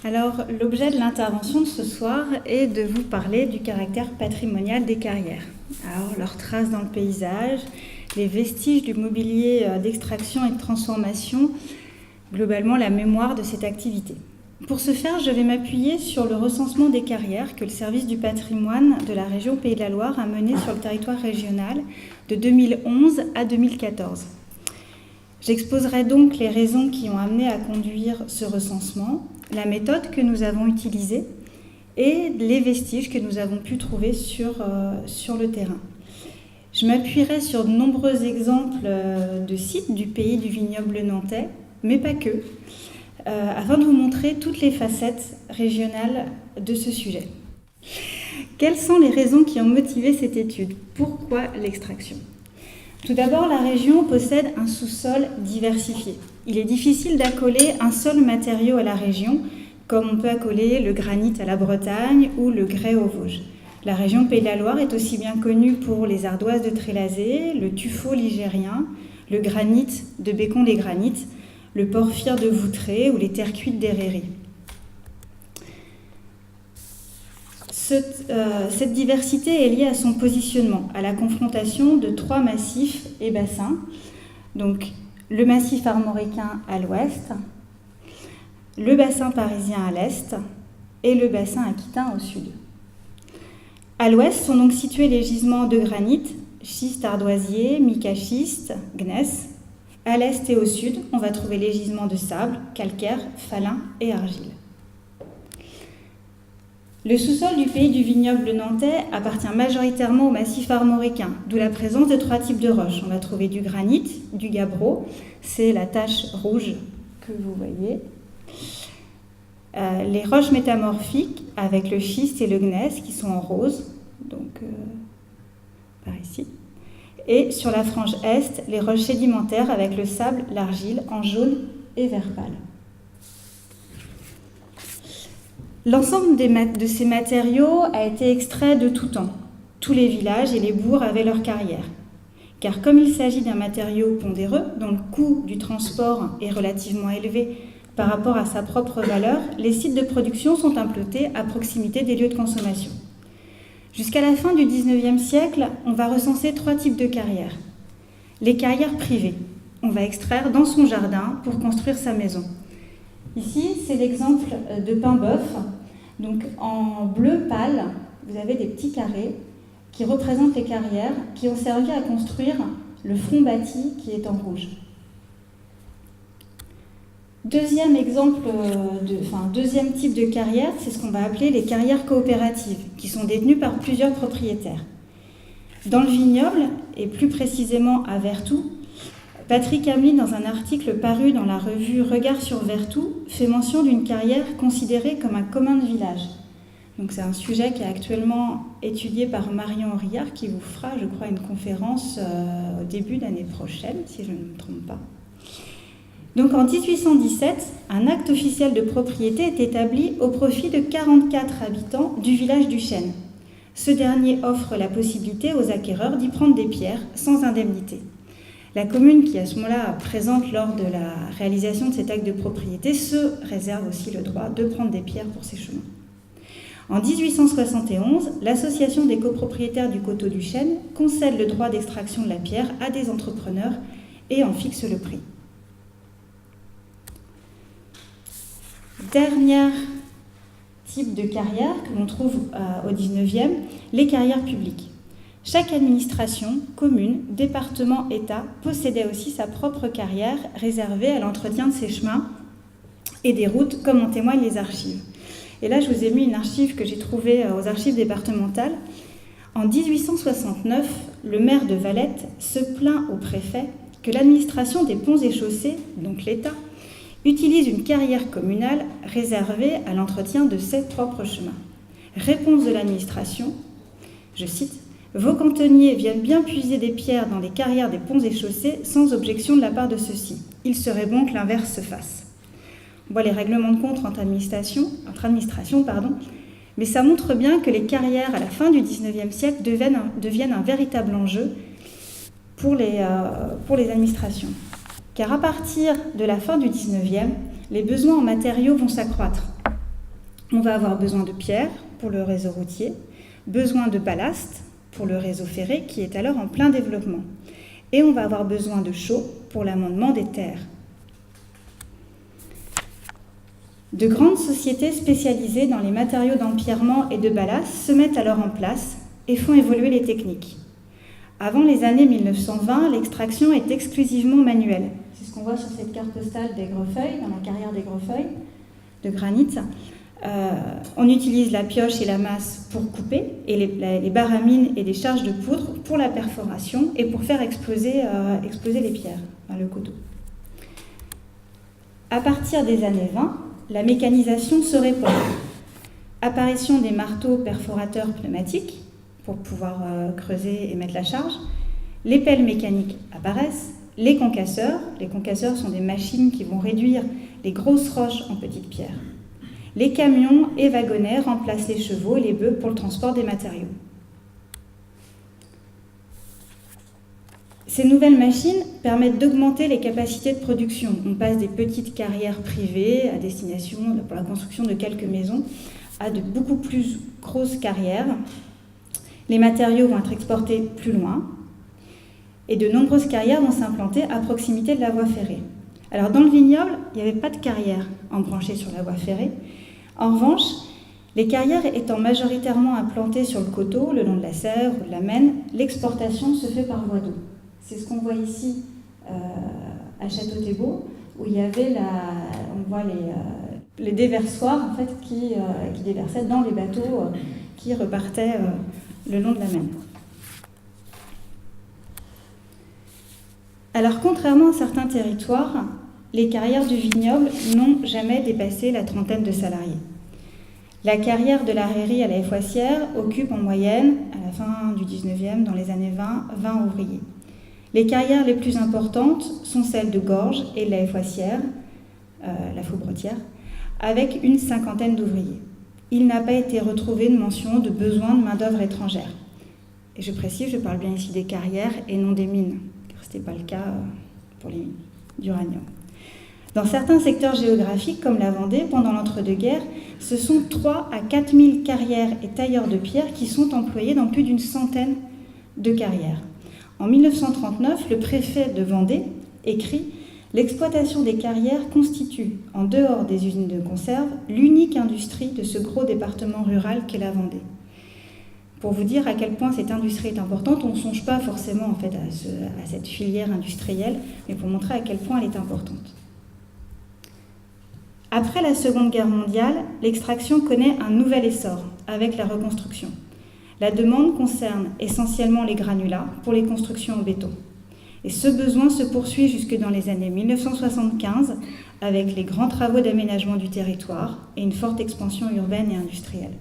Alors, l'objet de l'intervention de ce soir est de vous parler du caractère patrimonial des carrières. Alors, leurs traces dans le paysage, les vestiges du mobilier d'extraction et de transformation, globalement la mémoire de cette activité. Pour ce faire, je vais m'appuyer sur le recensement des carrières que le service du patrimoine de la région Pays de la Loire a mené sur le territoire régional de 2011 à 2014. J'exposerai donc les raisons qui ont amené à conduire ce recensement, la méthode que nous avons utilisée et les vestiges que nous avons pu trouver sur le terrain. Je m'appuierai sur de nombreux exemples de sites du pays du vignoble nantais, mais pas que, afin de vous montrer toutes les facettes régionales de ce sujet. Quelles sont les raisons qui ont motivé cette étude? Pourquoi l'extraction? Tout d'abord, la région possède un sous-sol diversifié. Il est difficile d'accoler un seul matériau à la région, comme on peut accoler le granit à la Bretagne ou le grès aux Vosges. La région Pays de la Loire est aussi bien connue pour les ardoises de Trélazé, le tuffeau ligérien, le granit de Bécon-les-Granites, le porphyre de Voutré ou les terres cuites d'Herreri. Cette diversité est liée à son positionnement, à la confrontation de trois massifs et bassins. Donc, le massif armoricain à l'ouest, le bassin parisien à l'est et le bassin aquitain au sud. À l'ouest sont donc situés les gisements de granit, schiste ardoisier, mica-schiste, gneiss. À l'est et au sud, on va trouver les gisements de sable, calcaire, falin et argile. Le sous-sol du pays du vignoble nantais appartient majoritairement au massif armoricain, d'où la présence de trois types de roches. On va trouver du granit, du gabbro, c'est la tache rouge que vous voyez, les roches métamorphiques avec le schiste et le gneiss qui sont en rose, donc par ici, et sur la frange est, les roches sédimentaires avec le sable, l'argile en jaune et vert pâle. L'ensemble de ces matériaux a été extrait de tout temps. Tous les villages et les bourgs avaient leurs carrières. Car comme il s'agit d'un matériau pondéreux, dont le coût du transport est relativement élevé par rapport à sa propre valeur, les sites de production sont implantés à proximité des lieux de consommation. Jusqu'à la fin du XIXe siècle, on va recenser trois types de carrières. Les carrières privées. On va extraire dans son jardin pour construire sa maison. Ici, c'est l'exemple de pin-bœuf. Donc, en bleu pâle, vous avez des petits carrés qui représentent les carrières qui ont servi à construire le front bâti qui est en rouge. Deuxième type de carrière, c'est ce qu'on va appeler les carrières coopératives, qui sont détenues par plusieurs propriétaires. Dans le vignoble, et plus précisément à Vertou, Patrick Hamly, dans un article paru dans la revue Regard sur Vertou, fait mention d'une carrière considérée comme un commun de village. Donc c'est un sujet qui est actuellement étudié par Marion Henriard, qui vous fera, je crois, une conférence au début d'année prochaine, si je ne me trompe pas. Donc en 1817, un acte officiel de propriété est établi au profit de 44 habitants du village du Chêne. Ce dernier offre la possibilité aux acquéreurs d'y prendre des pierres sans indemnité. La commune qui, à ce moment-là, présente lors de la réalisation de cet acte de propriété se réserve aussi le droit de prendre des pierres pour ses chemins. En 1871, l'association des copropriétaires du coteau du Chêne concède le droit d'extraction de la pierre à des entrepreneurs et en fixe le prix. Dernier type de carrière que l'on trouve au 19e, les carrières publiques. Chaque administration, commune, département, État, possédait aussi sa propre carrière réservée à l'entretien de ses chemins et des routes, comme en témoignent les archives. Et là, je vous ai mis une archive que j'ai trouvée aux archives départementales. En 1869, le maire de Valette se plaint au préfet que l'administration des ponts et chaussées, donc l'État, utilise une carrière communale réservée à l'entretien de ses propres chemins. Réponse de l'administration, je cite, « Vos cantonniers viennent bien puiser des pierres dans les carrières des ponts et chaussées sans objection de la part de ceux-ci. Il serait bon que l'inverse se fasse. » On voit les règlements de compte entre administrations, mais ça montre bien que les carrières à la fin du XIXe siècle deviennent un véritable enjeu pour les administrations. Car à partir de la fin du XIXe, les besoins en matériaux vont s'accroître. On va avoir besoin de pierre pour le réseau routier, besoin de ballast pour le réseau ferré qui est alors en plein développement. Et on va avoir besoin de chaux pour l'amendement des terres. De grandes sociétés spécialisées dans les matériaux d'empierrement et de ballast se mettent alors en place et font évoluer les techniques. Avant les années 1920, l'extraction est exclusivement manuelle. C'est ce qu'on voit sur cette carte postale d'Aigrefeuille, dans la carrière d'Aigrefeuille, de granit. On utilise la pioche et la masse pour couper, et les baramines et des charges de poudre pour la perforation et pour faire exploser les pierres, le coteau. À partir des années 20, la mécanisation se répand. Apparition des marteaux perforateurs pneumatiques pour pouvoir creuser et mettre la charge. Les pelles mécaniques apparaissent. Les concasseurs sont des machines qui vont réduire les grosses roches en petites pierres. Les camions et wagonnets remplacent les chevaux et les bœufs pour le transport des matériaux. Ces nouvelles machines permettent d'augmenter les capacités de production. On passe des petites carrières privées à destination pour la construction de quelques maisons à de beaucoup plus grosses carrières. Les matériaux vont être exportés plus loin et de nombreuses carrières vont s'implanter à proximité de la voie ferrée. Alors dans le vignoble, il n'y avait pas de carrière embranchée sur la voie ferrée. En revanche, les carrières étant majoritairement implantées sur le coteau, le long de la Sèvre ou de la Maine, l'exportation se fait par voie d'eau. C'est ce qu'on voit ici à Château-Thébot, où il y avait on voit les déversoirs en fait, qui déversaient dans les bateaux qui repartaient le long de la Maine. Alors, contrairement à certains territoires, les carrières du vignoble n'ont jamais dépassé la trentaine de salariés. La carrière de la Rairie à la Foissière occupe en moyenne, à la fin du 19e, dans les années 20 ouvriers. Les carrières les plus importantes sont celles de Gorges et de la Foissière, la Faubretière, avec une cinquantaine d'ouvriers. Il n'a pas été retrouvé de mention de besoin de main-d'œuvre étrangère. Et je précise, je parle bien ici des carrières et non des mines, car ce n'était pas le cas pour les mines d'uranium. Dans certains secteurs géographiques, comme la Vendée, pendant l'entre-deux-guerres, ce sont 3 à 4 000 carrières et tailleurs de pierre qui sont employés dans plus d'une centaine de carrières. En 1939, le préfet de Vendée écrit « L'exploitation des carrières constitue, en dehors des usines de conserve, l'unique industrie de ce gros département rural qu'est la Vendée. » Pour vous dire à quel point cette industrie est importante, on ne songe pas forcément en fait, à cette filière industrielle, mais pour montrer à quel point elle est importante. Après la Seconde Guerre mondiale, l'extraction connaît un nouvel essor avec la reconstruction. La demande concerne essentiellement les granulats pour les constructions en béton. Et ce besoin se poursuit jusque dans les années 1975 avec les grands travaux d'aménagement du territoire et une forte expansion urbaine et industrielle.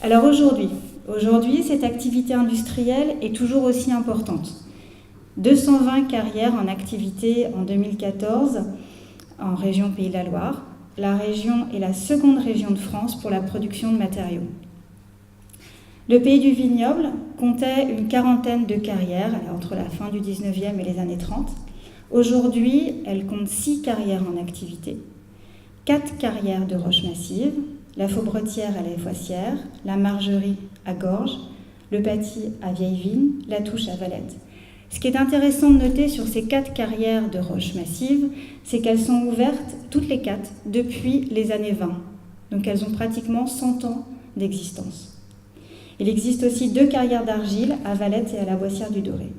Alors aujourd'hui, cette activité industrielle est toujours aussi importante. 220 carrières en activité en 2014 en région Pays de la Loire. La région est la seconde région de France pour la production de matériaux. Le pays du vignoble comptait une quarantaine de carrières entre la fin du 19e et les années 30. Aujourd'hui, elle compte 6 carrières en activité, 4 carrières de roches massives, la Faubretière à la Foissière, la Margerie à Gorges, le Paty à Vieille-Vigne, la Touche à Valette. Ce qui est intéressant de noter sur ces 4 carrières de roches massives, c'est qu'elles sont ouvertes, toutes les 4, depuis les années 20. Donc elles ont pratiquement 100 ans d'existence. Il existe aussi 2 carrières d'argile à Valette et à la Boissière du Doré.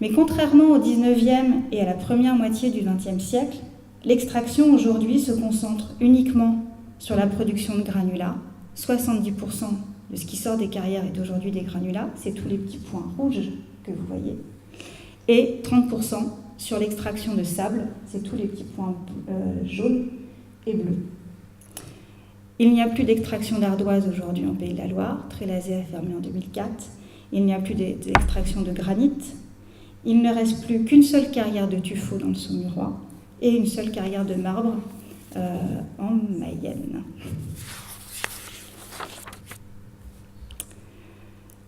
Mais contrairement au 19e et à la première moitié du 20e siècle, l'extraction aujourd'hui se concentre uniquement sur la production de granulats. 70% de ce qui sort des carrières est aujourd'hui des granulats, c'est tous les petits points rouges que vous voyez, et 30% sur l'extraction de sable, c'est tous les petits points jaunes et bleus. Il n'y a plus d'extraction d'ardoise aujourd'hui en Pays de la Loire, Trélazé a fermé en 2004, il n'y a plus d'extraction de granit, il ne reste plus qu'une seule carrière de tuffeau dans le Saumurois et une seule carrière de marbre en Mayenne.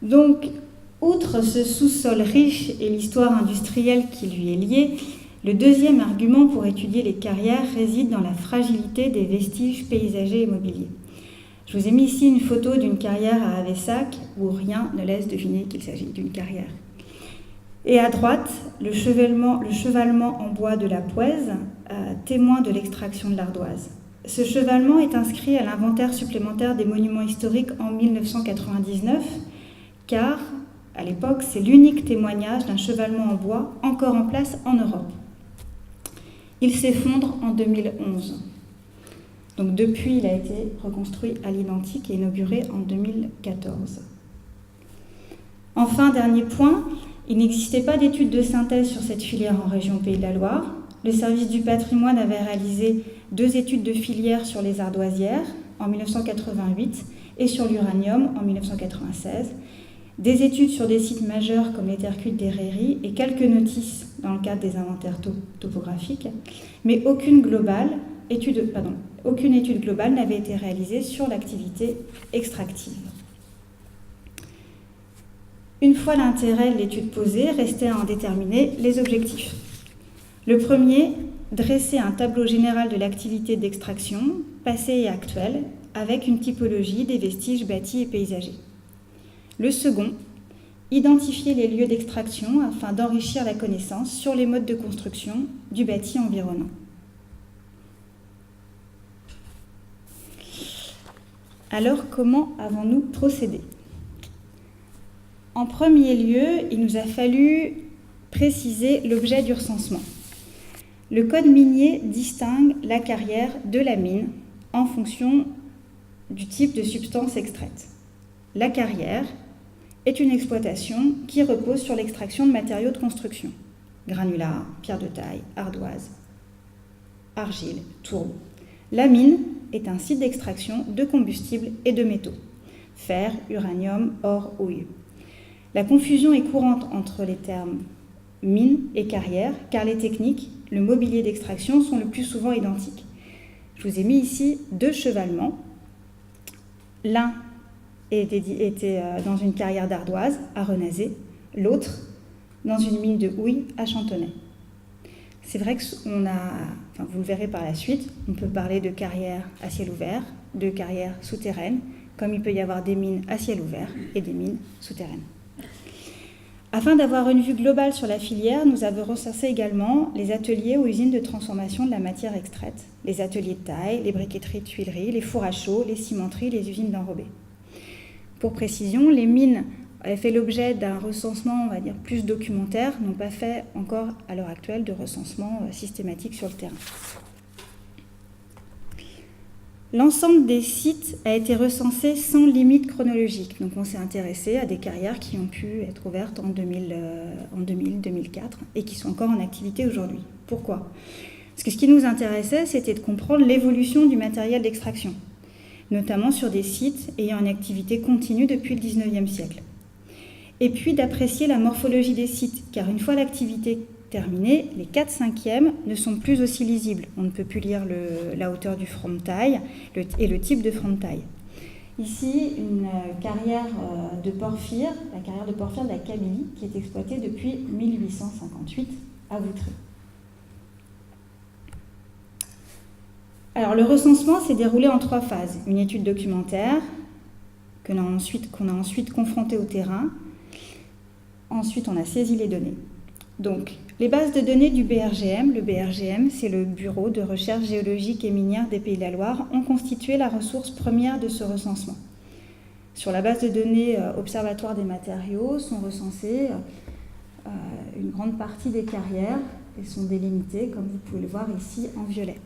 Donc, outre ce sous-sol riche et l'histoire industrielle qui lui est liée, Le deuxième argument pour étudier les carrières réside dans la fragilité des vestiges paysagers et mobiliers. Je vous ai mis ici une photo d'une carrière à Avessac où rien ne laisse deviner qu'il s'agit d'une carrière. Et à droite, le chevalement en bois de la Pouèze, témoin de l'extraction de l'ardoise. Ce chevalement est inscrit à l'inventaire supplémentaire des monuments historiques en 1999, car, à l'époque, c'est l'unique témoignage d'un chevalement en bois encore en place en Europe. Il s'effondre en 2011. Donc depuis, il a été reconstruit à l'identique et inauguré en 2014. Enfin, dernier point, il n'existait pas d'études de synthèse sur cette filière en région Pays de la Loire. Le service du patrimoine avait réalisé 2 études de filière sur les ardoisières en 1988 et sur l'uranium en 1996, des études sur des sites majeurs comme les terres cuites des Rairies et quelques notices dans le cadre des inventaires topographiques, mais aucune étude globale n'avait été réalisée sur l'activité extractive. Une fois l'intérêt de l'étude posée, restait à en déterminer les objectifs. Le premier, dresser un tableau général de l'activité d'extraction, passée et actuelle, avec une typologie des vestiges bâtis et paysagers. Le second, identifier les lieux d'extraction afin d'enrichir la connaissance sur les modes de construction du bâti environnant. Alors, comment avons-nous procédé ? En premier lieu, il nous a fallu préciser l'objet du recensement. Le code minier distingue la carrière de la mine en fonction du type de substance extraite. La carrière est une exploitation qui repose sur l'extraction de matériaux de construction, granulats, pierre de taille, ardoise, argile, tourbe. La mine est un site d'extraction de combustibles et de métaux, fer, uranium, or, houille. La confusion est courante entre les termes mine et carrière, car les techniques, le mobilier d'extraction sont le plus souvent identiques. Je vous ai mis ici 2 chevalements. L'un était dans une carrière d'ardoise à Renazé, l'autre dans une mine de houille à Chantonnay. C'est vrai qu'on a, vous le verrez par la suite, on peut parler de carrières à ciel ouvert, de carrières souterraines, comme il peut y avoir des mines à ciel ouvert et des mines souterraines. Afin d'avoir une vue globale sur la filière, nous avons recensé également les ateliers ou usines de transformation de la matière extraite, les ateliers de taille, les briqueteries de tuileries, les fours à chaud, les cimenteries, les usines d'enrobés. Pour précision, les mines avaient fait l'objet d'un recensement, on va dire, plus documentaire, n'ont pas fait encore à l'heure actuelle de recensement systématique sur le terrain. L'ensemble des sites a été recensé sans limite chronologique. Donc on s'est intéressé à des carrières qui ont pu être ouvertes en 2000-2004 et qui sont encore en activité aujourd'hui. Pourquoi ? Parce que ce qui nous intéressait, c'était de comprendre l'évolution du matériel d'extraction, notamment sur des sites ayant une activité continue depuis le 19e siècle. Et puis d'apprécier la morphologie des sites, car une fois l'activité terminée, les 4/5e ne sont plus aussi lisibles. On ne peut plus lire la hauteur du front de taille et le type de front de taille. Ici, une carrière de porphyre, la carrière de porphyre de la Kabylie, qui est exploitée depuis 1858 à Voutray. Alors, le recensement s'est déroulé en 3 phases. Une étude documentaire qu'on a ensuite confrontée au terrain. Ensuite, on a saisi les données. Donc, les bases de données du BRGM, le BRGM, c'est le Bureau de recherche géologique et minière des Pays de la Loire, ont constitué la ressource première de ce recensement. Sur la base de données Observatoire des matériaux sont recensées une grande partie des carrières et sont délimitées, comme vous pouvez le voir ici, en violet.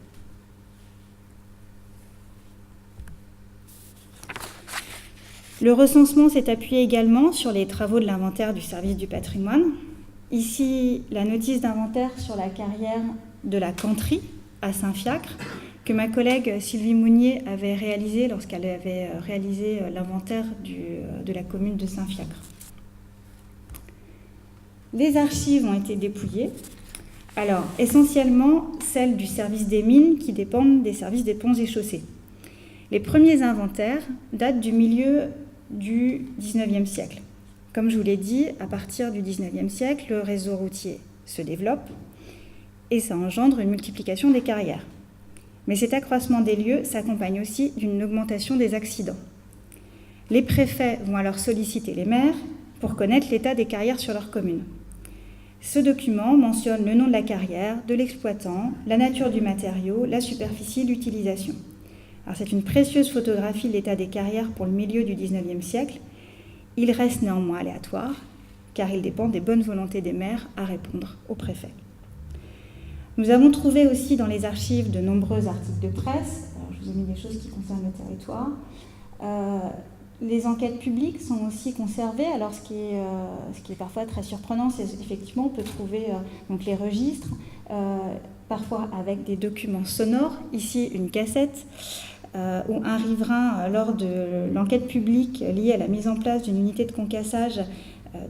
Le recensement s'est appuyé également sur les travaux de l'inventaire du service du patrimoine. Ici, la notice d'inventaire sur la carrière de la Canterie à Saint-Fiacre, que ma collègue Sylvie Mounier avait réalisée lorsqu'elle avait réalisé l'inventaire de la commune de Saint-Fiacre. Les archives ont été dépouillées. Alors, essentiellement celles du service des mines qui dépendent des services des ponts et chaussées. Les premiers inventaires datent du milieu du XIXe siècle. Comme je vous l'ai dit, à partir du XIXe siècle, le réseau routier se développe et ça engendre une multiplication des carrières. Mais cet accroissement des lieux s'accompagne aussi d'une augmentation des accidents. Les préfets vont alors solliciter les maires pour connaître l'état des carrières sur leur commune. Ce document mentionne le nom de la carrière, de l'exploitant, la nature du matériau, la superficie, l'utilisation. Alors c'est une précieuse photographie de l'état des carrières pour le milieu du XIXe siècle. Il reste néanmoins aléatoire, car il dépend des bonnes volontés des maires à répondre au préfet. Nous avons trouvé aussi dans les archives de nombreux articles de presse. Alors, je vous ai mis des choses qui concernent le territoire. Les enquêtes publiques sont aussi conservées. Alors, ce qui est parfois très surprenant, c'est effectivement on peut trouver donc les registres, parfois avec des documents sonores. Ici, une cassette où un riverain, lors de l'enquête publique liée à la mise en place d'une unité de concassage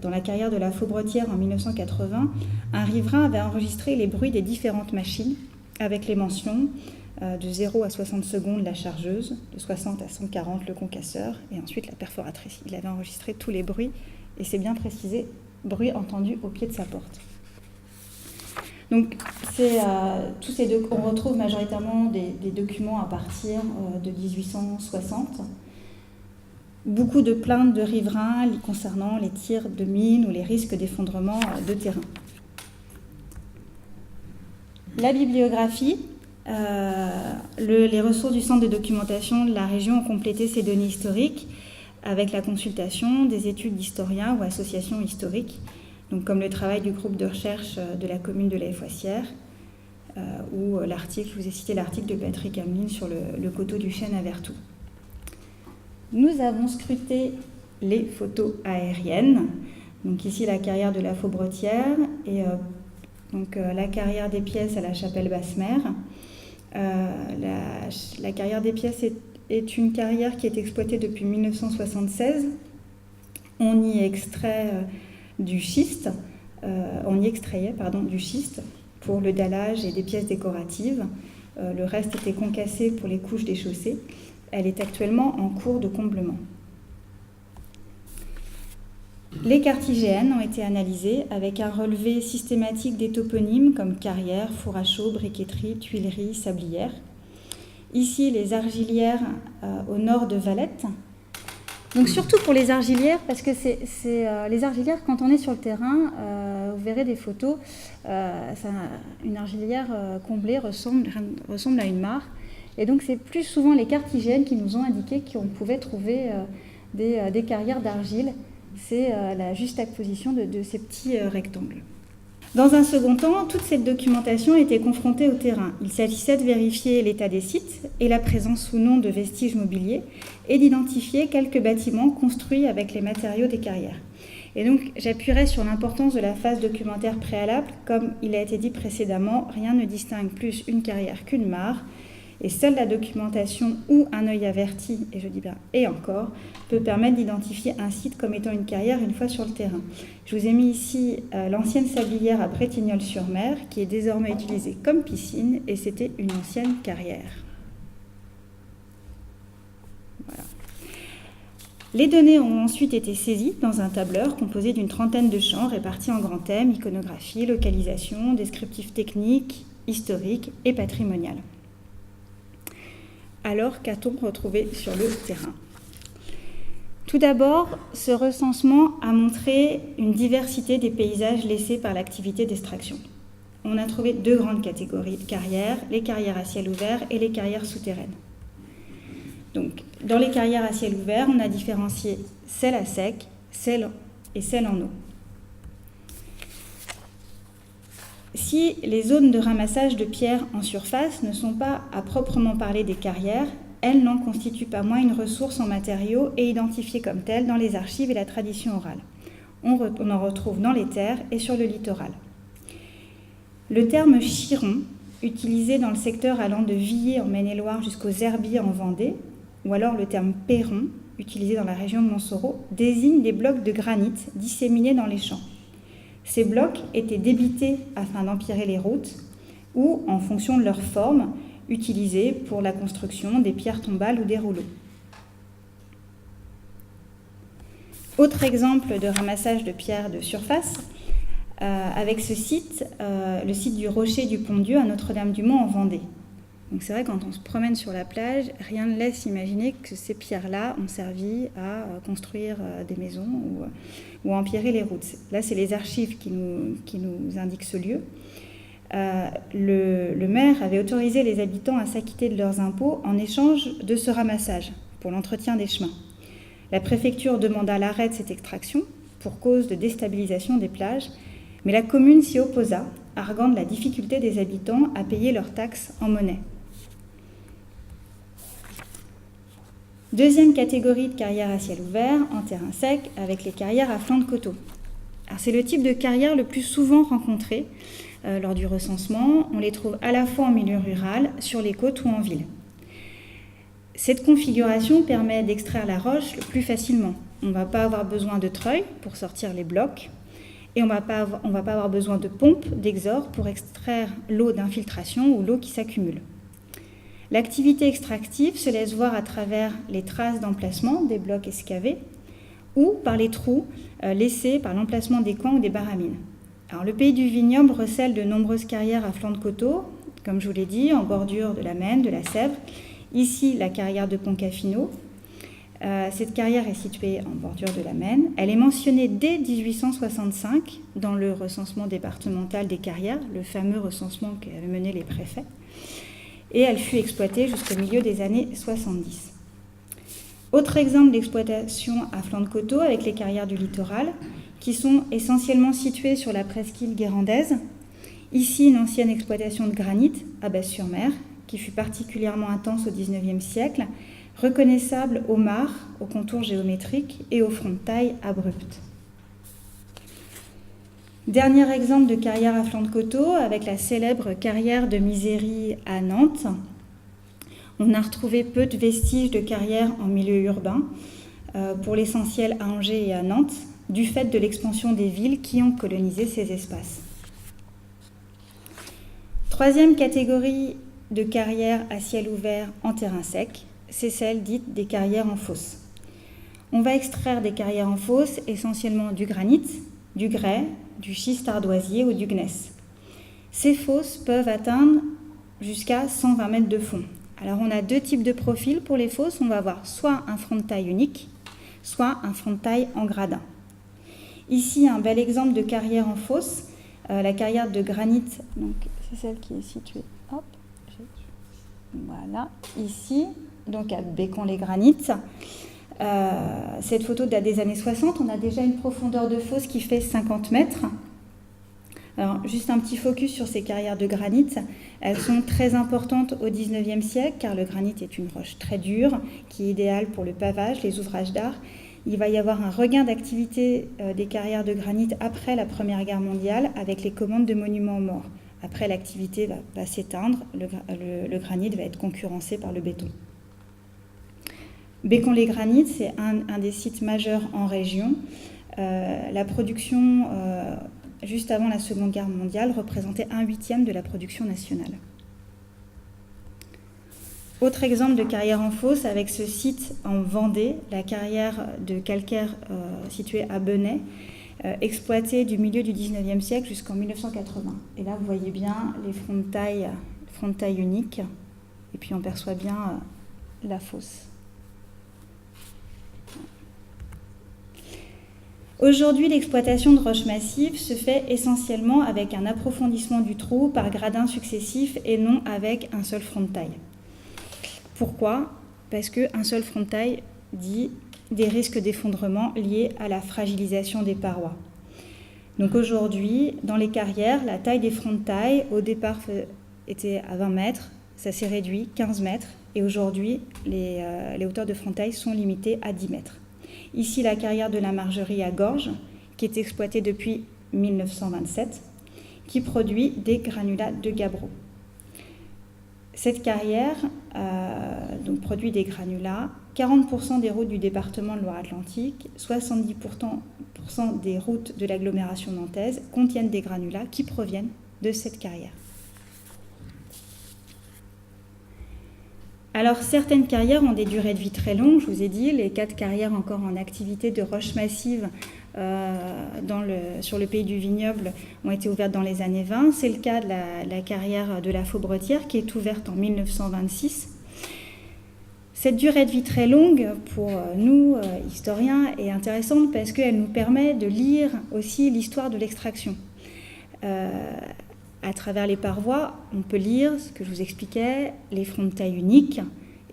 dans la carrière de la Faubretière en 1980, un riverain avait enregistré les bruits des différentes machines avec les mentions de 0 à 60 secondes la chargeuse, de 60 à 140 le concasseur et ensuite la perforatrice. Il avait enregistré tous les bruits et c'est bien précisé, bruit entendu au pied de sa porte. Donc on retrouve majoritairement des documents à partir de 1860. Beaucoup de plaintes de riverains concernant les tirs de mines ou les risques d'effondrement de terrain. La bibliographie, les ressources du centre de documentation de la région ont complété ces données historiques avec la consultation des études d'historiens ou associations historiques, donc comme le travail du groupe de recherche de la commune de La Foissière ou l'article, je vous ai cité l'article de Patrick Hamelin sur le coteau du Chêne à Vertou. Nous avons scruté les photos aériennes. Donc ici, la carrière de la Faubretière et la carrière des Pièces à la Chapelle-Basse-Mer. La carrière des Pièces est une carrière qui est exploitée depuis 1976. On y extrait du schiste. On y extrayait du schiste pour le dallage et des pièces décoratives. Le reste était concassé pour les couches des chaussées. Elle est actuellement en cours de comblement. Les cartes IGN ont été analysées avec un relevé systématique des toponymes comme carrière, four à chaud, briqueterie, tuilerie, sablière. Ici, les argilières au nord de Valette. Donc surtout pour les argilières, parce que les argilières, quand on est sur le terrain, vous verrez des photos, une argilière comblée ressemble à une mare. Et donc, c'est plus souvent les cartes IGN qui nous ont indiqué qu'on pouvait trouver des carrières d'argile. C'est la juxtaposition de ces petits rectangles. Dans un second temps, toute cette documentation était confrontée au terrain. Il s'agissait de vérifier l'état des sites et la présence ou non de vestiges mobiliers et d'identifier quelques bâtiments construits avec les matériaux des carrières. Et donc, j'appuierai sur l'importance de la phase documentaire préalable. Comme il a été dit précédemment, rien ne distingue plus une carrière qu'une mare. Et seule la documentation ou un œil averti, et je dis bien et encore, peut permettre d'identifier un site comme étant une carrière une fois sur le terrain. Je vous ai mis ici l'ancienne sablière à Bretignolles-sur-Mer, qui est désormais utilisée comme piscine, et c'était une ancienne carrière. Voilà. Les données ont ensuite été saisies dans un tableur composé d'une trentaine de champs répartis en grands thèmes, iconographie, localisation, descriptif technique, historique et patrimonial. Alors, qu'a-t-on retrouvé sur le terrain ? Tout d'abord, ce recensement a montré une diversité des paysages laissés par l'activité d'extraction. On a trouvé deux grandes catégories de carrières, les carrières à ciel ouvert et les carrières souterraines. Donc, dans les carrières à ciel ouvert, on a différencié celles à sec, celles en eau. Si les zones de ramassage de pierres en surface ne sont pas à proprement parler des carrières, elles n'en constituent pas moins une ressource en matériaux et identifiée comme telle dans les archives et la tradition orale. On en retrouve dans les terres et sur le littoral. Le terme chiron, utilisé dans le secteur allant de Villers en Maine-et-Loire jusqu'aux Herbiers en Vendée, ou alors le terme perron, utilisé dans la région de Montsoreau, désigne des blocs de granit disséminés dans les champs. Ces blocs étaient débités afin d'empirer les routes ou, en fonction de leur forme, utilisés pour la construction des pierres tombales ou des rouleaux. Autre exemple de ramassage de pierres de surface, avec ce site, le site du Rocher du Pont-Dieu à Notre-Dame-du-Mont en Vendée. Donc c'est vrai, quand on se promène sur la plage, rien ne laisse imaginer que ces pierres-là ont servi à construire des maisons ou à empirer les routes. Là, c'est les archives qui nous indiquent ce lieu. Le maire avait autorisé les habitants à s'acquitter de leurs impôts en échange de ce ramassage pour l'entretien des chemins. La préfecture demanda l'arrêt de cette extraction pour cause de déstabilisation des plages, mais la commune s'y opposa, arguant de la difficulté des habitants à payer leurs taxes en monnaie. Deuxième catégorie de carrières à ciel ouvert, en terrain sec, avec les carrières à flanc de coteau. Alors, c'est le type de carrière le plus souvent rencontré lors du recensement. On les trouve à la fois en milieu rural, sur les côtes ou en ville. Cette configuration permet d'extraire la roche le plus facilement. On ne va pas avoir besoin de treuil pour sortir les blocs et on ne va pas avoir besoin de pompe, d'exor pour extraire l'eau d'infiltration ou l'eau qui s'accumule. L'activité extractive se laisse voir à travers les traces d'emplacement des blocs excavés ou par les trous laissés par l'emplacement des coins ou des baramines. Alors, le pays du vignoble recèle de nombreuses carrières à flanc de coteau, comme je vous l'ai dit, en bordure de la Maine, de la Sèvre. Ici, la carrière de Pontcafino. Cette carrière est située en bordure de la Maine. Elle est mentionnée dès 1865 dans le recensement départemental des carrières, le fameux recensement qu'avaient mené les préfets. Et elle fut exploitée jusqu'au milieu des années 70. Autre exemple d'exploitation à flanc de coteau avec les carrières du littoral, qui sont essentiellement situées sur la presqu'île guérandaise. Ici, une ancienne exploitation de granit à Besse-sur-Mer, qui fut particulièrement intense au XIXe siècle, reconnaissable aux mares, aux contours géométriques et aux fronts de taille abruptes. Dernier exemple de carrière à flanc de coteau, avec la célèbre carrière de Misery à Nantes. On a retrouvé peu de vestiges de carrière en milieu urbain, pour l'essentiel à Angers et à Nantes, du fait de l'expansion des villes qui ont colonisé ces espaces. Troisième catégorie de carrières à ciel ouvert en terrain sec, c'est celle dite des carrières en fosse. On va extraire des carrières en fosse essentiellement du granit, du grès, du schiste ardoisier ou du gneiss. Ces fosses peuvent atteindre jusqu'à 120 mètres de fond. Alors on a deux types de profils pour les fosses. On va avoir soit un front de taille unique, soit un front de taille en gradin. Ici, un bel exemple de carrière en fosse. La carrière de granit, donc c'est celle qui est située, hop, voilà, ici, donc à Bécon-les-Granites. Cette photo date des années 60, on a déjà une profondeur de fosse qui fait 50 mètres. Alors, juste un petit focus sur ces carrières de granit. Elles sont très importantes au XIXe siècle, car le granit est une roche très dure, qui est idéale pour le pavage, les ouvrages d'art. Il va y avoir un regain d'activité des carrières de granit après la Première Guerre mondiale, avec les commandes de monuments aux morts. Après, l'activité va s'éteindre, le granit va être concurrencé par le béton. Bécon-les-Granites, c'est un des sites majeurs en région. La production, juste avant la Seconde Guerre mondiale, représentait 1/8 de la production nationale. Autre exemple de carrière en fosse avec ce site en Vendée, la carrière de calcaire située à Benay, exploitée du milieu du XIXe siècle jusqu'en 1980. Et là, vous voyez bien les fronts de taille uniques, et puis on perçoit bien la fosse. Aujourd'hui, l'exploitation de roches massives se fait essentiellement avec un approfondissement du trou par gradins successifs et non avec un seul front de taille. Pourquoi ? Parce qu'un seul front de taille dit des risques d'effondrement liés à la fragilisation des parois. Donc aujourd'hui, dans les carrières, la taille des fronts de taille, au départ, était à 20 mètres, ça s'est réduit 15 mètres, et aujourd'hui, les hauteurs de front de taille sont limitées à 10 mètres. Ici, la carrière de la Margerie à Gorges, qui est exploitée depuis 1927, qui produit des granulats de gabbro. Cette carrière donc produit des granulats. 40% des routes du département de Loire-Atlantique, 70% des routes de l'agglomération nantaise contiennent des granulats qui proviennent de cette carrière. Alors, certaines carrières ont des durées de vie très longues. Je vous ai dit, les 4 carrières encore en activité de roches massives sur le pays du vignoble ont été ouvertes dans les années 20. C'est le cas de la carrière de la Faubretière qui est ouverte en 1926. Cette durée de vie très longue, pour nous, historiens, est intéressante parce qu'elle nous permet de lire aussi l'histoire de l'extraction. À travers les parois, on peut lire ce que je vous expliquais, les fronts de taille uniques,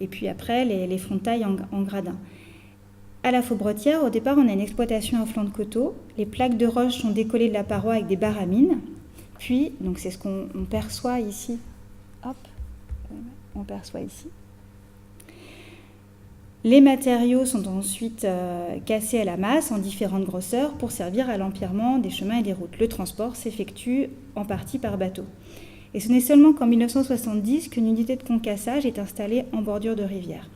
et puis après les fronts de taille en gradin. À la Faubretière, au départ, on a une exploitation à flanc de coteau. Les plaques de roche sont décollées de la paroi avec des baramines. Puis, donc c'est ce qu'on perçoit ici. Hop, on perçoit ici. Les matériaux sont ensuite cassés à la masse en différentes grosseurs pour servir à l'empierrement des chemins et des routes. Le transport s'effectue en partie par bateau. Et ce n'est seulement qu'en 1970 qu'une unité de concassage est installée en bordure de rivière.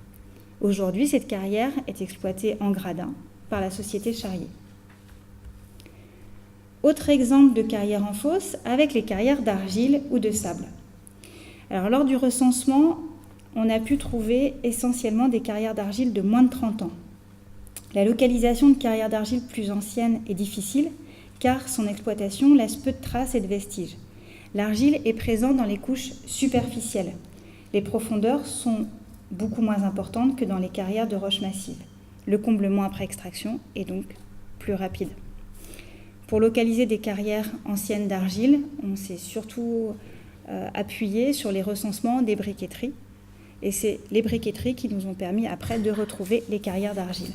Aujourd'hui, cette carrière est exploitée en gradin par la société Charrier. Autre exemple de carrière en fosse avec les carrières d'argile ou de sable. Alors, lors du recensement, on a pu trouver essentiellement des carrières d'argile de moins de 30 ans. La localisation de carrières d'argile plus anciennes est difficile car son exploitation laisse peu de traces et de vestiges. L'argile est présente dans les couches superficielles. Les profondeurs sont beaucoup moins importantes que dans les carrières de roches massives. Le comblement après extraction est donc plus rapide. Pour localiser des carrières anciennes d'argile, on s'est surtout appuyé sur les recensements des briqueteries. Et c'est les briqueteries qui nous ont permis après de retrouver les carrières d'argile.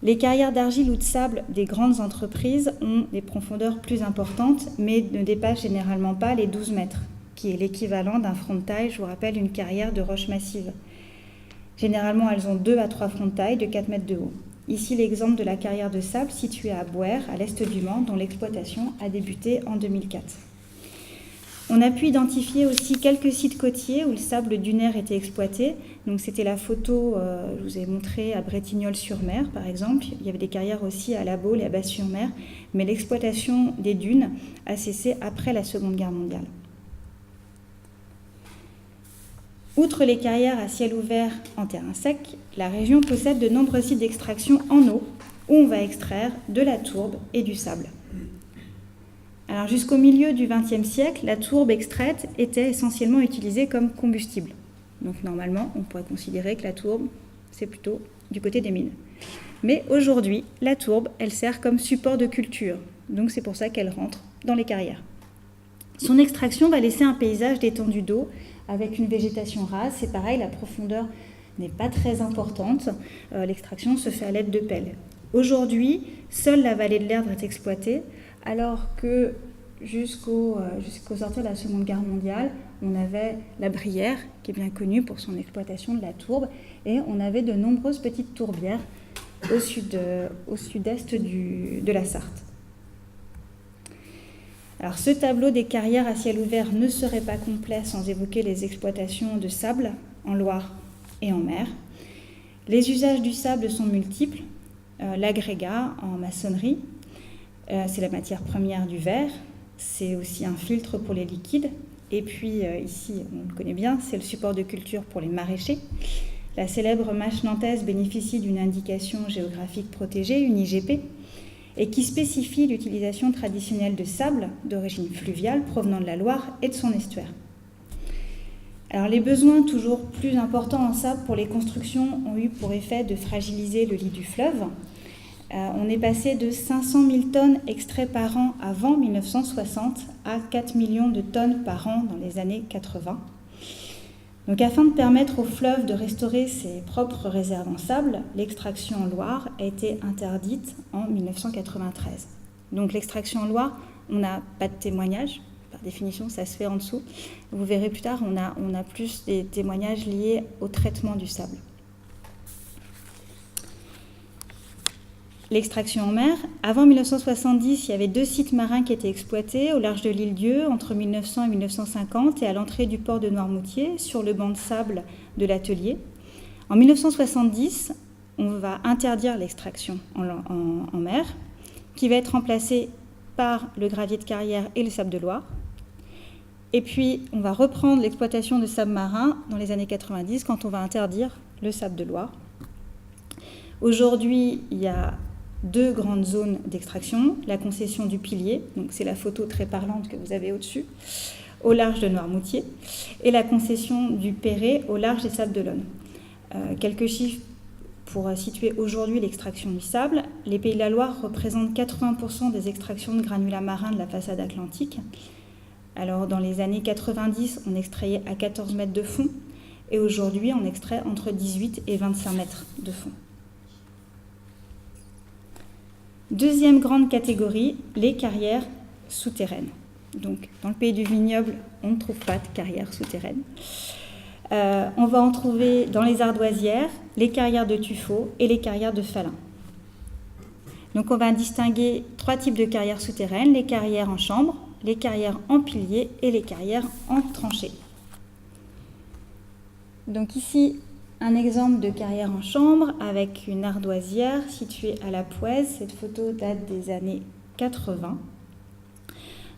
Les carrières d'argile ou de sable des grandes entreprises ont des profondeurs plus importantes, mais ne dépassent généralement pas les 12 mètres, qui est l'équivalent d'un front de taille, je vous rappelle, une carrière de roche massive. Généralement, elles ont 2 à 3 fronts de taille de 4 mètres de haut. Ici, l'exemple de la carrière de sable située à Bouers, à l'est du Mans, dont l'exploitation a débuté en 2004. On a pu identifier aussi quelques sites côtiers où le sable dunaire était exploité. Donc, c'était la photo, je vous ai montré à Bretignolles-sur-Mer, par exemple. Il y avait des carrières aussi à La Baule et à Basse-sur-Mer, mais l'exploitation des dunes a cessé après la Seconde Guerre mondiale. Outre les carrières à ciel ouvert en terrain sec, la région possède de nombreux sites d'extraction en eau où on va extraire de la tourbe et du sable. Alors jusqu'au milieu du XXe siècle, la tourbe extraite était essentiellement utilisée comme combustible. Donc normalement, on pourrait considérer que la tourbe, c'est plutôt du côté des mines. Mais aujourd'hui, la tourbe, elle sert comme support de culture. Donc c'est pour ça qu'elle rentre dans les carrières. Son extraction va laisser un paysage d'étendue d'eau avec une végétation rase. C'est pareil, la profondeur n'est pas très importante. L'extraction se fait à l'aide de pelles. Aujourd'hui, seule la vallée de l'Erdre est exploitée, alors que jusqu'aux sorties de la Seconde Guerre mondiale, on avait la Brière, qui est bien connue pour son exploitation de la tourbe, et on avait de nombreuses petites tourbières au sud-est de la Sarthe. Alors, ce tableau des carrières à ciel ouvert ne serait pas complet sans évoquer les exploitations de sable en Loire et en mer. Les usages du sable sont multiples. L'agrégat en maçonnerie, c'est la matière première du verre, c'est aussi un filtre pour les liquides. Et puis ici, on le connaît bien, c'est le support de culture pour les maraîchers. La célèbre mâche nantaise bénéficie d'une indication géographique protégée, une IGP, et qui spécifie l'utilisation traditionnelle de sable d'origine fluviale provenant de la Loire et de son estuaire. Alors les besoins toujours plus importants en sable pour les constructions ont eu pour effet de fragiliser le lit du fleuve. On est passé de 500 000 tonnes extraits par an avant 1960 à 4 millions de tonnes par an dans les années 80. Donc afin de permettre au fleuve de restaurer ses propres réserves en sable, l'extraction en Loire a été interdite en 1993. Donc l'extraction en Loire, on n'a pas de témoignages. Par définition, ça se fait en dessous. Vous verrez plus tard, on a plus des témoignages liés au traitement du sable. L'extraction en mer. Avant 1970, il y avait 2 sites marins qui étaient exploités au large de l'île Dieu entre 1900 et 1950 et à l'entrée du port de Noirmoutier sur le banc de sable de l'atelier. En 1970, on va interdire l'extraction en mer qui va être remplacée par le gravier de carrière et le sable de Loire. Et puis, on va reprendre l'exploitation de sable marin dans les années 90 quand on va interdire le sable de Loire. Aujourd'hui, il y a 2 grandes zones d'extraction, la concession du Pilier, donc c'est la photo très parlante que vous avez au-dessus, au large de Noirmoutier, et la concession du Perret au large des Sables d'Olonne. Quelques chiffres pour situer aujourd'hui l'extraction du sable. Les Pays de la Loire représentent 80% des extractions de granulats marins de la façade atlantique. Alors dans les années 90, on extrayait à 14 mètres de fond, et aujourd'hui on extrait entre 18 et 25 mètres de fond. Deuxième grande catégorie, les carrières souterraines. Donc, dans le pays du vignoble, on ne trouve pas de carrières souterraines. On va en trouver dans les ardoisières, les carrières de tuffeau et les carrières de falin. Donc, on va distinguer 3 types de carrières souterraines, les carrières en chambre, les carrières en pilier et les carrières en tranchée. Donc ici, un exemple de carrière en chambre avec une ardoisière située à la Pouèze. Cette photo date des années 80.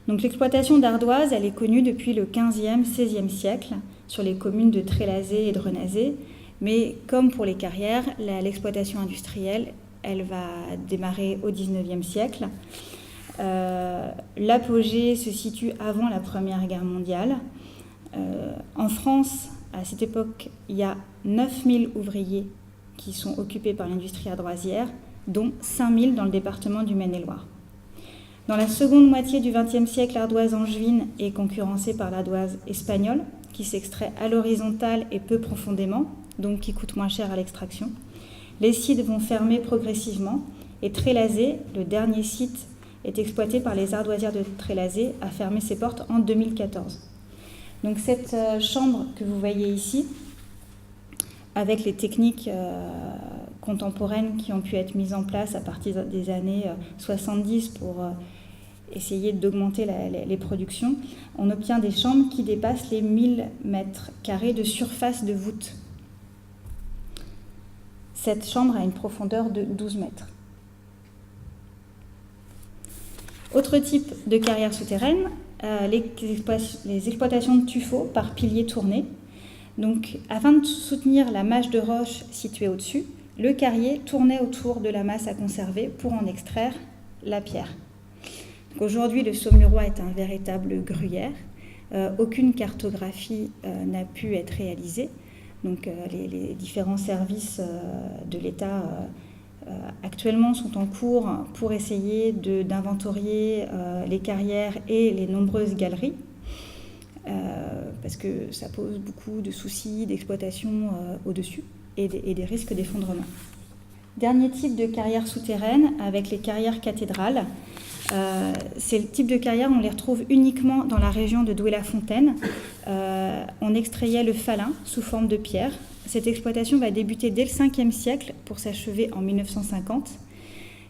Donc l'exploitation d'ardoise, elle est connue depuis le 15e, 16e siècle sur les communes de Trélazé et de Renazé. Mais comme pour les carrières, l'exploitation industrielle, elle va démarrer au 19e siècle. L'apogée se situe avant la Première Guerre mondiale. En France, à cette époque, il y a 9000 ouvriers qui sont occupés par l'industrie ardoisière, dont 5000 dans le département du Maine-et-Loire. Dans la seconde moitié du XXe siècle, l'ardoise angevine est concurrencée par l'ardoise espagnole, qui s'extrait à l'horizontale et peu profondément, donc qui coûte moins cher à l'extraction. Les sites vont fermer progressivement, et Trélazé, le dernier site, est exploité par les ardoisières de Trélazé, a fermé ses portes en 2014. Donc cette chambre que vous voyez ici, avec les techniques contemporaines qui ont pu être mises en place à partir des années 70 pour essayer d'augmenter les productions, on obtient des chambres qui dépassent les 1000 mètres carrés de surface de voûte. Cette chambre a une profondeur de 12 mètres. Autre type de carrière souterraine, les exploitations de tuffeau par piliers tournés. Donc, afin de soutenir la mâche de roche située au-dessus, le carrier tournait autour de la masse à conserver pour en extraire la pierre. Aujourd'hui, le Saumurois est un véritable gruyère. Aucune cartographie n'a pu être réalisée. Donc, les différents services de l'État actuellement sont en cours pour essayer d'inventorier les carrières et les nombreuses galeries, parce que ça pose beaucoup de soucis d'exploitation au-dessus et des risques d'effondrement. Dernier type de carrière souterraine avec les carrières cathédrales. C'est le type de carrière, on les retrouve uniquement dans la région de Douai-la-Fontaine. On extrayait le falin sous forme de pierre. Cette exploitation va débuter dès le 5e siècle pour s'achever en 1950.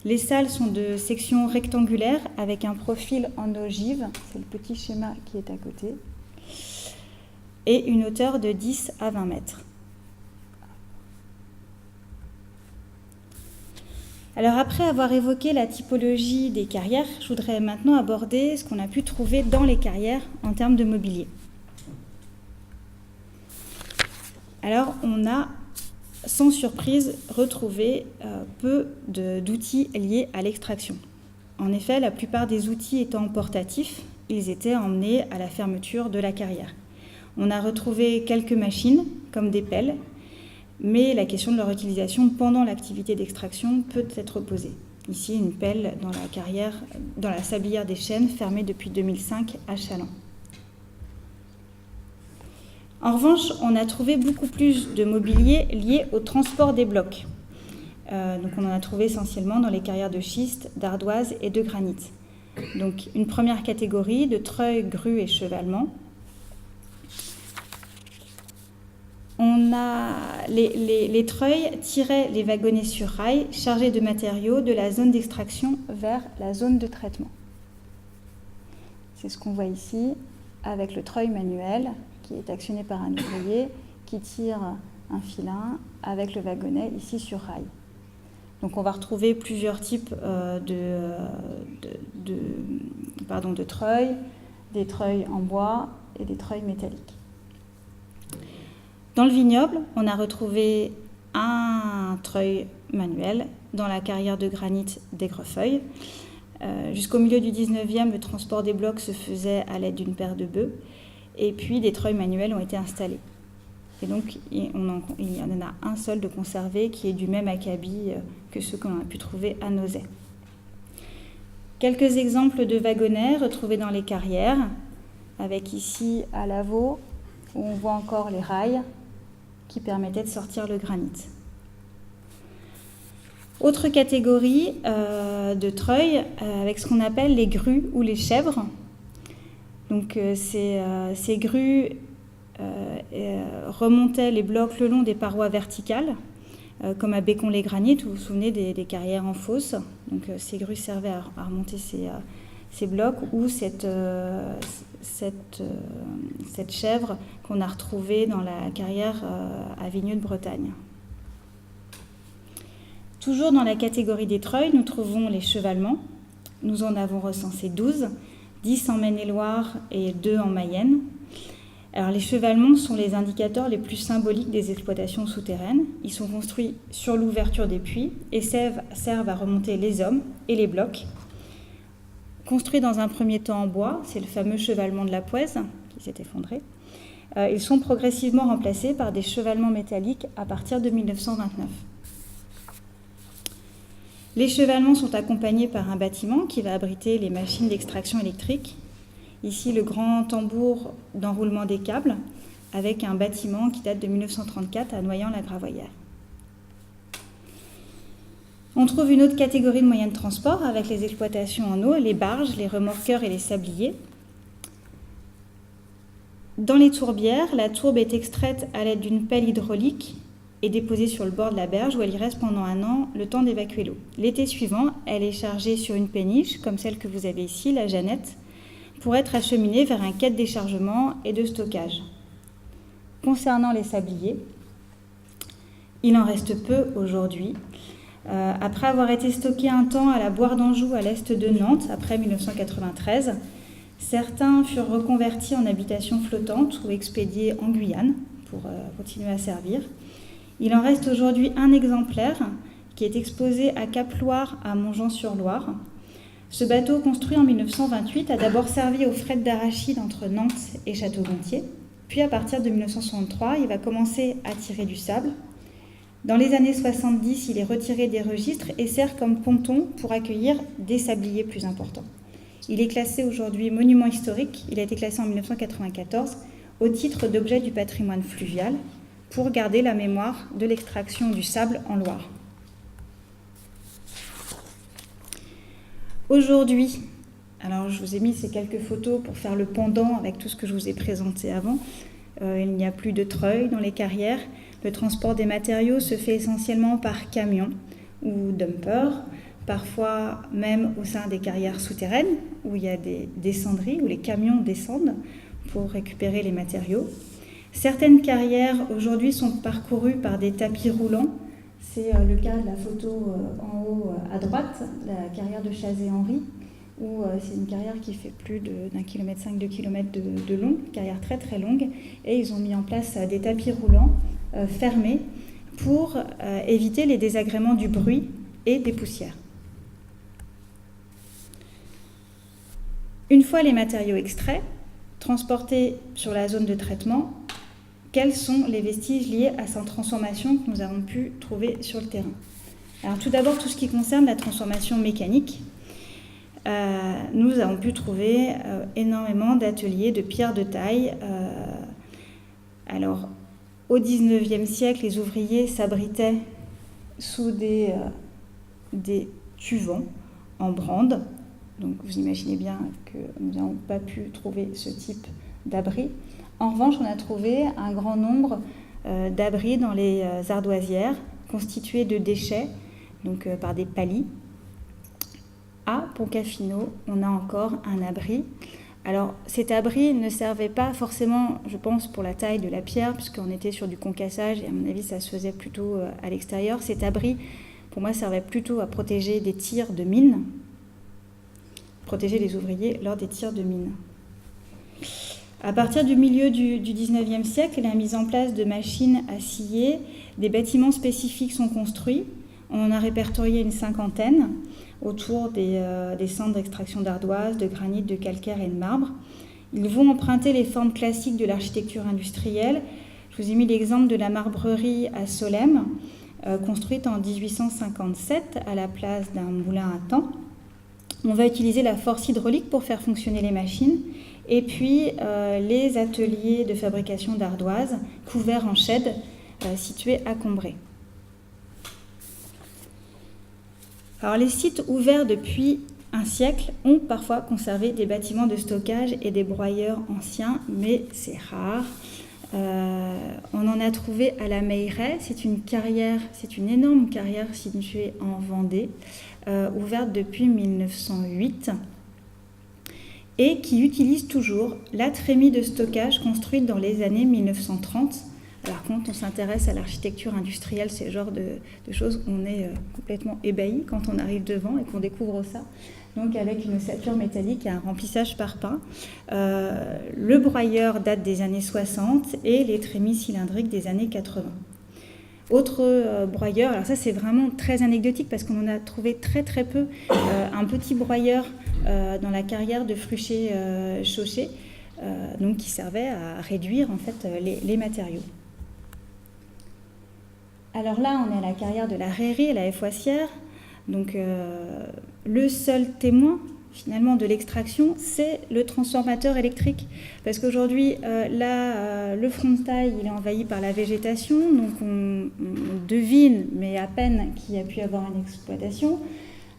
Les salles sont de section rectangulaire avec un profil en ogive, c'est le petit schéma qui est à côté, et une hauteur de 10 à 20 mètres. Alors après avoir évoqué la typologie des carrières, je voudrais maintenant aborder ce qu'on a pu trouver dans les carrières en termes de mobilier. Alors on a, sans surprise, retrouvé peu d'outils liés à l'extraction. En effet, la plupart des outils étant portatifs, ils étaient emmenés à la fermeture de la carrière. On a retrouvé quelques machines, comme des pelles, mais la question de leur utilisation pendant l'activité d'extraction peut être posée. Ici, une pelle dans la carrière, dans la sablière des Chênes, fermée depuis 2005 à Challans. En revanche, on a trouvé beaucoup plus de mobilier lié au transport des blocs. Donc on en a trouvé essentiellement dans les carrières de schiste, d'ardoise et de granit. Donc une première catégorie de treuils, grues et chevalements. On a les treuils tiraient les wagonnets sur rail chargés de matériaux de la zone d'extraction vers la zone de traitement. C'est ce qu'on voit ici avec le treuil manuel qui est actionné par un ouvrier qui tire un filin avec le wagonnet ici sur rail. Donc on va retrouver plusieurs types de treuils, des treuils en bois et des treuils métalliques. Dans le vignoble, on a retrouvé un treuil manuel dans la carrière de granit d'Aigrefeuille. Jusqu'au milieu du 19e, le transport des blocs se faisait à l'aide d'une paire de bœufs, et puis des treuils manuels ont été installés. Et donc, il y en a un seul de conservé qui est du même acabit que ceux qu'on a pu trouver à Nozay. Quelques exemples de wagonnets retrouvés dans les carrières, avec ici à Lavaux, où on voit encore les rails qui permettaient de sortir le granit. Autre catégorie de treuils, avec ce qu'on appelle les grues ou les chèvres. Donc ces grues remontaient les blocs le long des parois verticales, comme à Bécon-les-Granites, vous vous souvenez des carrières en fosse. Donc ces grues servaient à remonter ces blocs, ou cette chèvre qu'on a retrouvée dans la carrière à Vigneux de Bretagne. Toujours dans la catégorie des treuils, nous trouvons les chevalements. Nous en avons recensé 12, 10 en Maine-et-Loire et 2 en Mayenne. Alors, les chevalements sont les indicateurs les plus symboliques des exploitations souterraines. Ils sont construits sur l'ouverture des puits et servent à remonter les hommes et les blocs. Construits dans un premier temps en bois, c'est le fameux chevalement de la Pouèze qui s'est effondré. Ils sont progressivement remplacés par des chevalements métalliques à partir de 1929. Les chevalements sont accompagnés par un bâtiment qui va abriter les machines d'extraction électrique. Ici, le grand tambour d'enroulement des câbles, avec un bâtiment qui date de 1934 à Noyant-la-Gravoyère. On trouve une autre catégorie de moyens de transport avec les exploitations en eau, les barges, les remorqueurs et les sabliers. Dans les tourbières, la tourbe est extraite à l'aide d'une pelle hydraulique et déposée sur le bord de la berge où elle y reste pendant un an, le temps d'évacuer l'eau. L'été suivant, elle est chargée sur une péniche, comme celle que vous avez ici, la Jeannette, pour être acheminée vers un quai de déchargement et de stockage. Concernant les sabliers, il en reste peu aujourd'hui. Après avoir été stockés un temps à la Boire d'Anjou à l'est de Nantes, après 1993, certains furent reconvertis en habitations flottantes ou expédiés en Guyane pour continuer à servir. Il en reste aujourd'hui un exemplaire qui est exposé à Cap-Loire à Montjean-sur-Loire. Ce bateau, construit en 1928, a d'abord servi au fret d'arachide entre Nantes et Château-Gontier. Puis à partir de 1963, il va commencer à tirer du sable. Dans les années 70, il est retiré des registres et sert comme ponton pour accueillir des sabliers plus importants. Il est classé aujourd'hui monument historique. Il a été classé en 1994 au titre d'objet du patrimoine fluvial pour garder la mémoire de l'extraction du sable en Loire. Aujourd'hui, alors je vous ai mis ces quelques photos pour faire le pendant avec tout ce que je vous ai présenté avant. Il n'y a plus de treuils dans les carrières. Le transport des matériaux se fait essentiellement par camion ou dumper, parfois même au sein des carrières souterraines où il y a des descenderies, où les camions descendent pour récupérer les matériaux. Certaines carrières aujourd'hui sont parcourues par des tapis roulants. C'est le cas de la photo en haut à droite, la carrière de Chazé-Henri, où c'est une carrière qui fait plus d'1,5 km, 2 km de long, une carrière très très longue, et ils ont mis en place des tapis roulants fermés pour éviter les désagréments du bruit et des poussières. Une fois les matériaux extraits, transportés sur la zone de traitement, quels sont les vestiges liés à cette transformation que nous avons pu trouver sur le terrain? Alors tout d'abord, tout ce qui concerne la transformation mécanique, nous avons pu trouver énormément d'ateliers de pierres de taille. Alors, au XIXe siècle, les ouvriers s'abritaient sous des tuvants en brande. Donc vous imaginez bien que nous n'avons pas pu trouver ce type d'abri. En revanche, on a trouvé un grand nombre d'abris dans les ardoisières constitués de déchets, donc par des palis. À Poncafino, on a encore un abri. Alors cet abri ne servait pas forcément, je pense, pour la taille de la pierre, puisqu'on était sur du concassage, et à mon avis, ça se faisait plutôt à l'extérieur. Cet abri, pour moi, servait plutôt à protéger des tirs de mines, protéger les ouvriers lors des tirs de mines. À partir du milieu du XIXe siècle et la mise en place de machines à scier, des bâtiments spécifiques sont construits. On en a répertorié une 50aine autour des centres d'extraction d'ardoise, de granit, de calcaire et de marbre. Ils vont emprunter les formes classiques de l'architecture industrielle. Je vous ai mis l'exemple de la marbrerie à Solesmes, construite en 1857 à la place d'un moulin à temps. On va utiliser la force hydraulique pour faire fonctionner les machines et puis les ateliers de fabrication d'ardoise couverts en chède situés à Combray. Alors, les sites ouverts depuis un siècle ont parfois conservé des bâtiments de stockage et des broyeurs anciens, mais c'est rare. On en a trouvé à la Meilleraye, c'est une énorme carrière située en Vendée, ouverte depuis 1908 et qui utilise toujours la trémie de stockage construite dans les années 1930. Alors quand on s'intéresse à l'architecture industrielle, c'est le genre de choses où on est complètement ébahi quand on arrive devant et qu'on découvre ça. Donc avec une ossature métallique et un remplissage par pain. Le broyeur date des années 60 et les trémies cylindriques des années 80. Autre broyeur, alors ça c'est vraiment très anecdotique parce qu'on en a trouvé très très peu, un petit broyeur dans la carrière de Fruché-Chauchet, donc qui servait à réduire en fait les matériaux. Alors là, on est à la carrière de la Rairie, à la Foissière. Donc le seul témoin finalement de l'extraction, c'est le transformateur électrique. Parce qu'aujourd'hui, le frontail, il est envahi par la végétation, donc on devine, mais à peine, qu'il y a pu avoir une exploitation.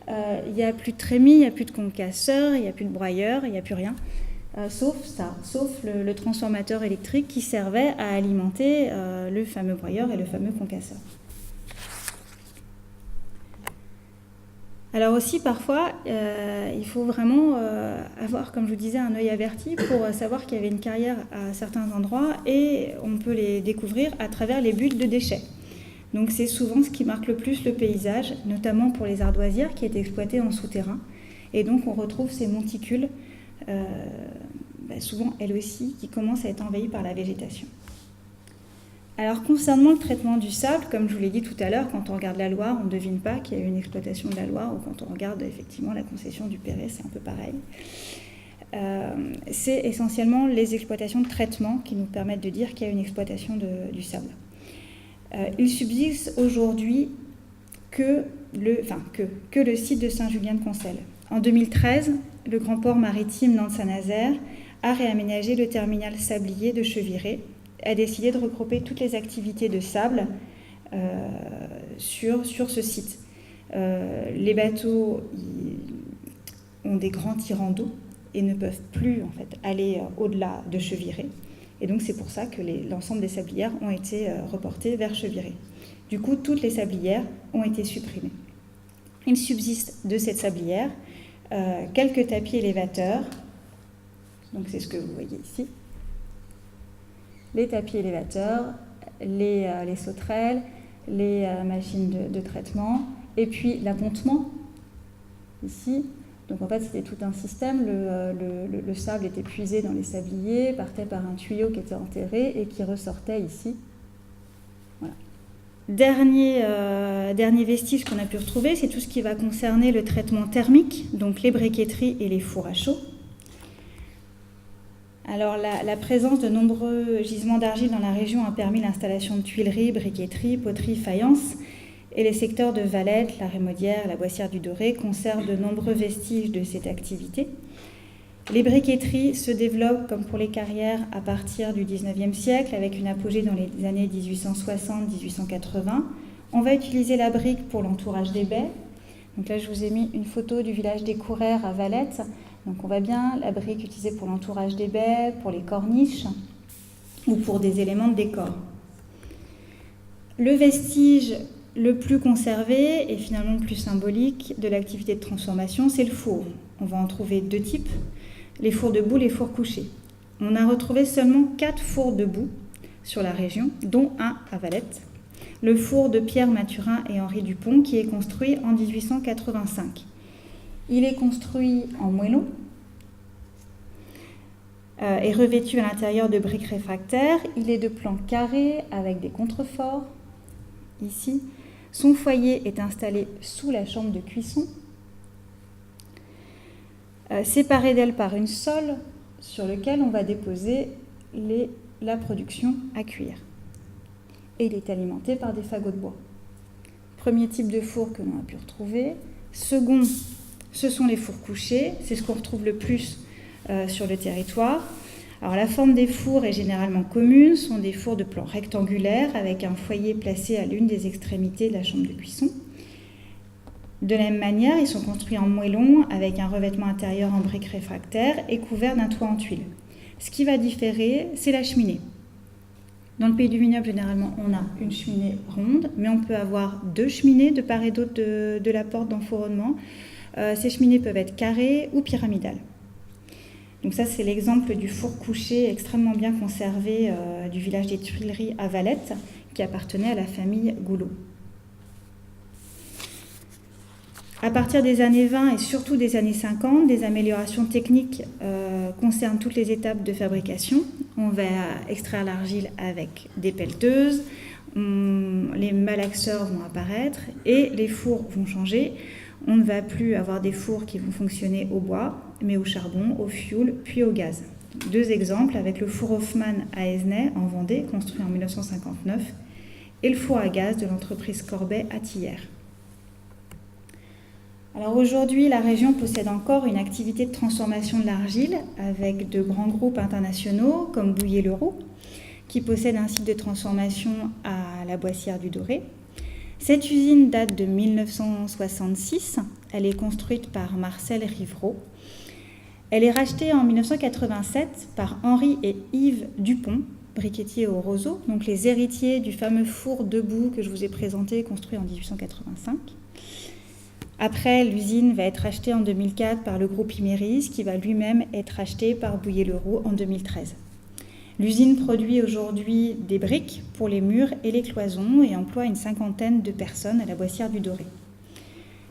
Il n'y a plus de trémie, il n'y a plus de concasseur, il n'y a plus de broyeur, il n'y a plus rien. Sauf le transformateur électrique qui servait à alimenter le fameux broyeur et le fameux concasseur. Alors aussi, parfois, il faut vraiment avoir, comme je vous disais, un œil averti pour savoir qu'il y avait une carrière à certains endroits et on peut les découvrir à travers les bulles de déchets. Donc c'est souvent ce qui marque le plus le paysage, notamment pour les ardoisières qui étaient exploitées en souterrain. Et donc on retrouve ces monticules, souvent elles aussi, qui commencent à être envahies par la végétation. Alors concernant le traitement du sable, comme je vous l'ai dit tout à l'heure, quand on regarde la Loire, on ne devine pas qu'il y a eu une exploitation de la Loire, ou quand on regarde effectivement la concession du Perret, c'est un peu pareil. C'est essentiellement les exploitations de traitement qui nous permettent de dire qu'il y a une exploitation du sable. Il subsiste aujourd'hui que le site de Saint-Julien-de-Concelles. En 2013, le grand port maritime Nantes-Saint-Nazaire a réaménagé le terminal sablier de Cheviré, a décidé de regrouper toutes les activités de sable sur ce site. Les bateaux ont des grands tirants d'eau et ne peuvent plus en fait, aller au-delà de Cheviré. Et donc c'est pour ça que l'ensemble des sablières ont été reportées vers Cheviré. Du coup, toutes les sablières ont été supprimées. Il subsiste de cette sablière quelques tapis élévateurs. Donc c'est ce que vous voyez ici. Les tapis élévateurs, les sauterelles, les machines de traitement, et puis l'appontement, ici. Donc en fait, c'était tout un système. Le sable était puisé dans les sabliers, partait par un tuyau qui était enterré et qui ressortait ici. Voilà. Dernier vestige qu'on a pu retrouver, c'est tout ce qui va concerner le traitement thermique, donc les briqueteries et les fours à chaud. Alors, la présence de nombreux gisements d'argile dans la région a permis l'installation de tuileries, briqueteries, poteries, faïences. Et les secteurs de Valette, la Rémaudière, la Boissière du Doré conservent de nombreux vestiges de cette activité. Les briqueteries se développent, comme pour les carrières, à partir du XIXe siècle, avec une apogée dans les années 1860-1880. On va utiliser la brique pour l'entourage des baies. Donc là, je vous ai mis une photo du village des Courères à Valette. Donc on voit bien la brique utilisée pour l'entourage des baies, pour les corniches ou pour des éléments de décor. Le vestige le plus conservé et finalement le plus symbolique de l'activité de transformation, c'est le four. On va en trouver deux types, les fours debout, les fours couchés. On a retrouvé seulement 4 fours debout sur la région, dont un à Valette. Le four de Pierre Mathurin et Henri Dupont qui est construit en 1885. Il est construit en moellon et revêtu à l'intérieur de briques réfractaires. Il est de plan carré avec des contreforts, ici. Son foyer est installé sous la chambre de cuisson, séparé d'elle par une sole sur lequel on va déposer la production à cuire. Et il est alimenté par des fagots de bois. Premier type de four que l'on a pu retrouver. Second, ce sont les fours couchés, c'est ce qu'on retrouve le plus sur le territoire. Alors la forme des fours est généralement commune, ce sont des fours de plan rectangulaire avec un foyer placé à l'une des extrémités de la chambre de cuisson. De la même manière, ils sont construits en moellon avec un revêtement intérieur en briques réfractaires et couverts d'un toit en tuiles. Ce qui va différer, c'est la cheminée. Dans le pays du vignoble, généralement, on a une cheminée ronde, mais on peut avoir 2 cheminées de part et d'autre de la porte d'enfournement. Ces cheminées peuvent être carrées ou pyramidales. Donc ça, c'est l'exemple du four couché extrêmement bien conservé du village des Tuileries à Valette, qui appartenait à la famille Goulot. À partir des années 20 et surtout des années 50, des améliorations techniques concernent toutes les étapes de fabrication. On va extraire l'argile avec des pelleteuses, les malaxeurs vont apparaître et les fours vont changer. On ne va plus avoir des fours qui vont fonctionner au bois, mais au charbon, au fioul, puis au gaz. 2 exemples avec le four Hoffmann à Esnay, en Vendée, construit en 1959, et le four à gaz de l'entreprise Corbet à Thiers. Alors aujourd'hui, la région possède encore une activité de transformation de l'argile avec de grands groupes internationaux comme Bouillé-Leroux, qui possède un site de transformation à la Boissière du Doré. Cette usine date de 1966. Elle est construite par Marcel Riveraud. Elle est rachetée en 1987 par Henri et Yves Dupont, briquetiers au roseau, donc les héritiers du fameux four debout que je vous ai présenté, construit en 1885. Après, l'usine va être rachetée en 2004 par le groupe Imerys, qui va lui-même être racheté par Bouillé-Leroux en 2013. L'usine produit aujourd'hui des briques pour les murs et les cloisons et emploie une 50aine de personnes à la Boissière du Doré.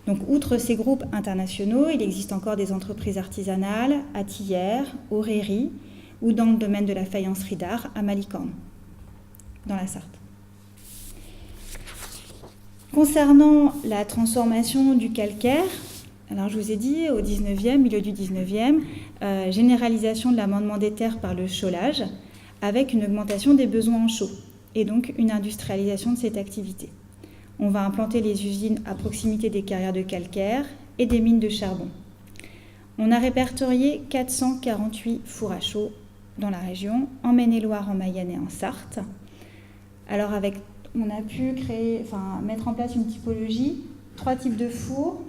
Donc, outre ces groupes internationaux, il existe encore des entreprises artisanales à Thiers, au Réry ou dans le domaine de la faïencerie d'art à Malicorne, dans la Sarthe. Concernant la transformation du calcaire, alors je vous ai dit au 19e, milieu du 19e, généralisation de l'amendement des terres par le chaulage avec une augmentation des besoins en chaud et donc une industrialisation de cette activité. On va implanter les usines à proximité des carrières de calcaire et des mines de charbon. On a répertorié 448 fours à chaux dans la région, en Maine-et-Loire, en Mayenne et en Sarthe. Alors on a pu mettre en place une typologie, 3 types de fours,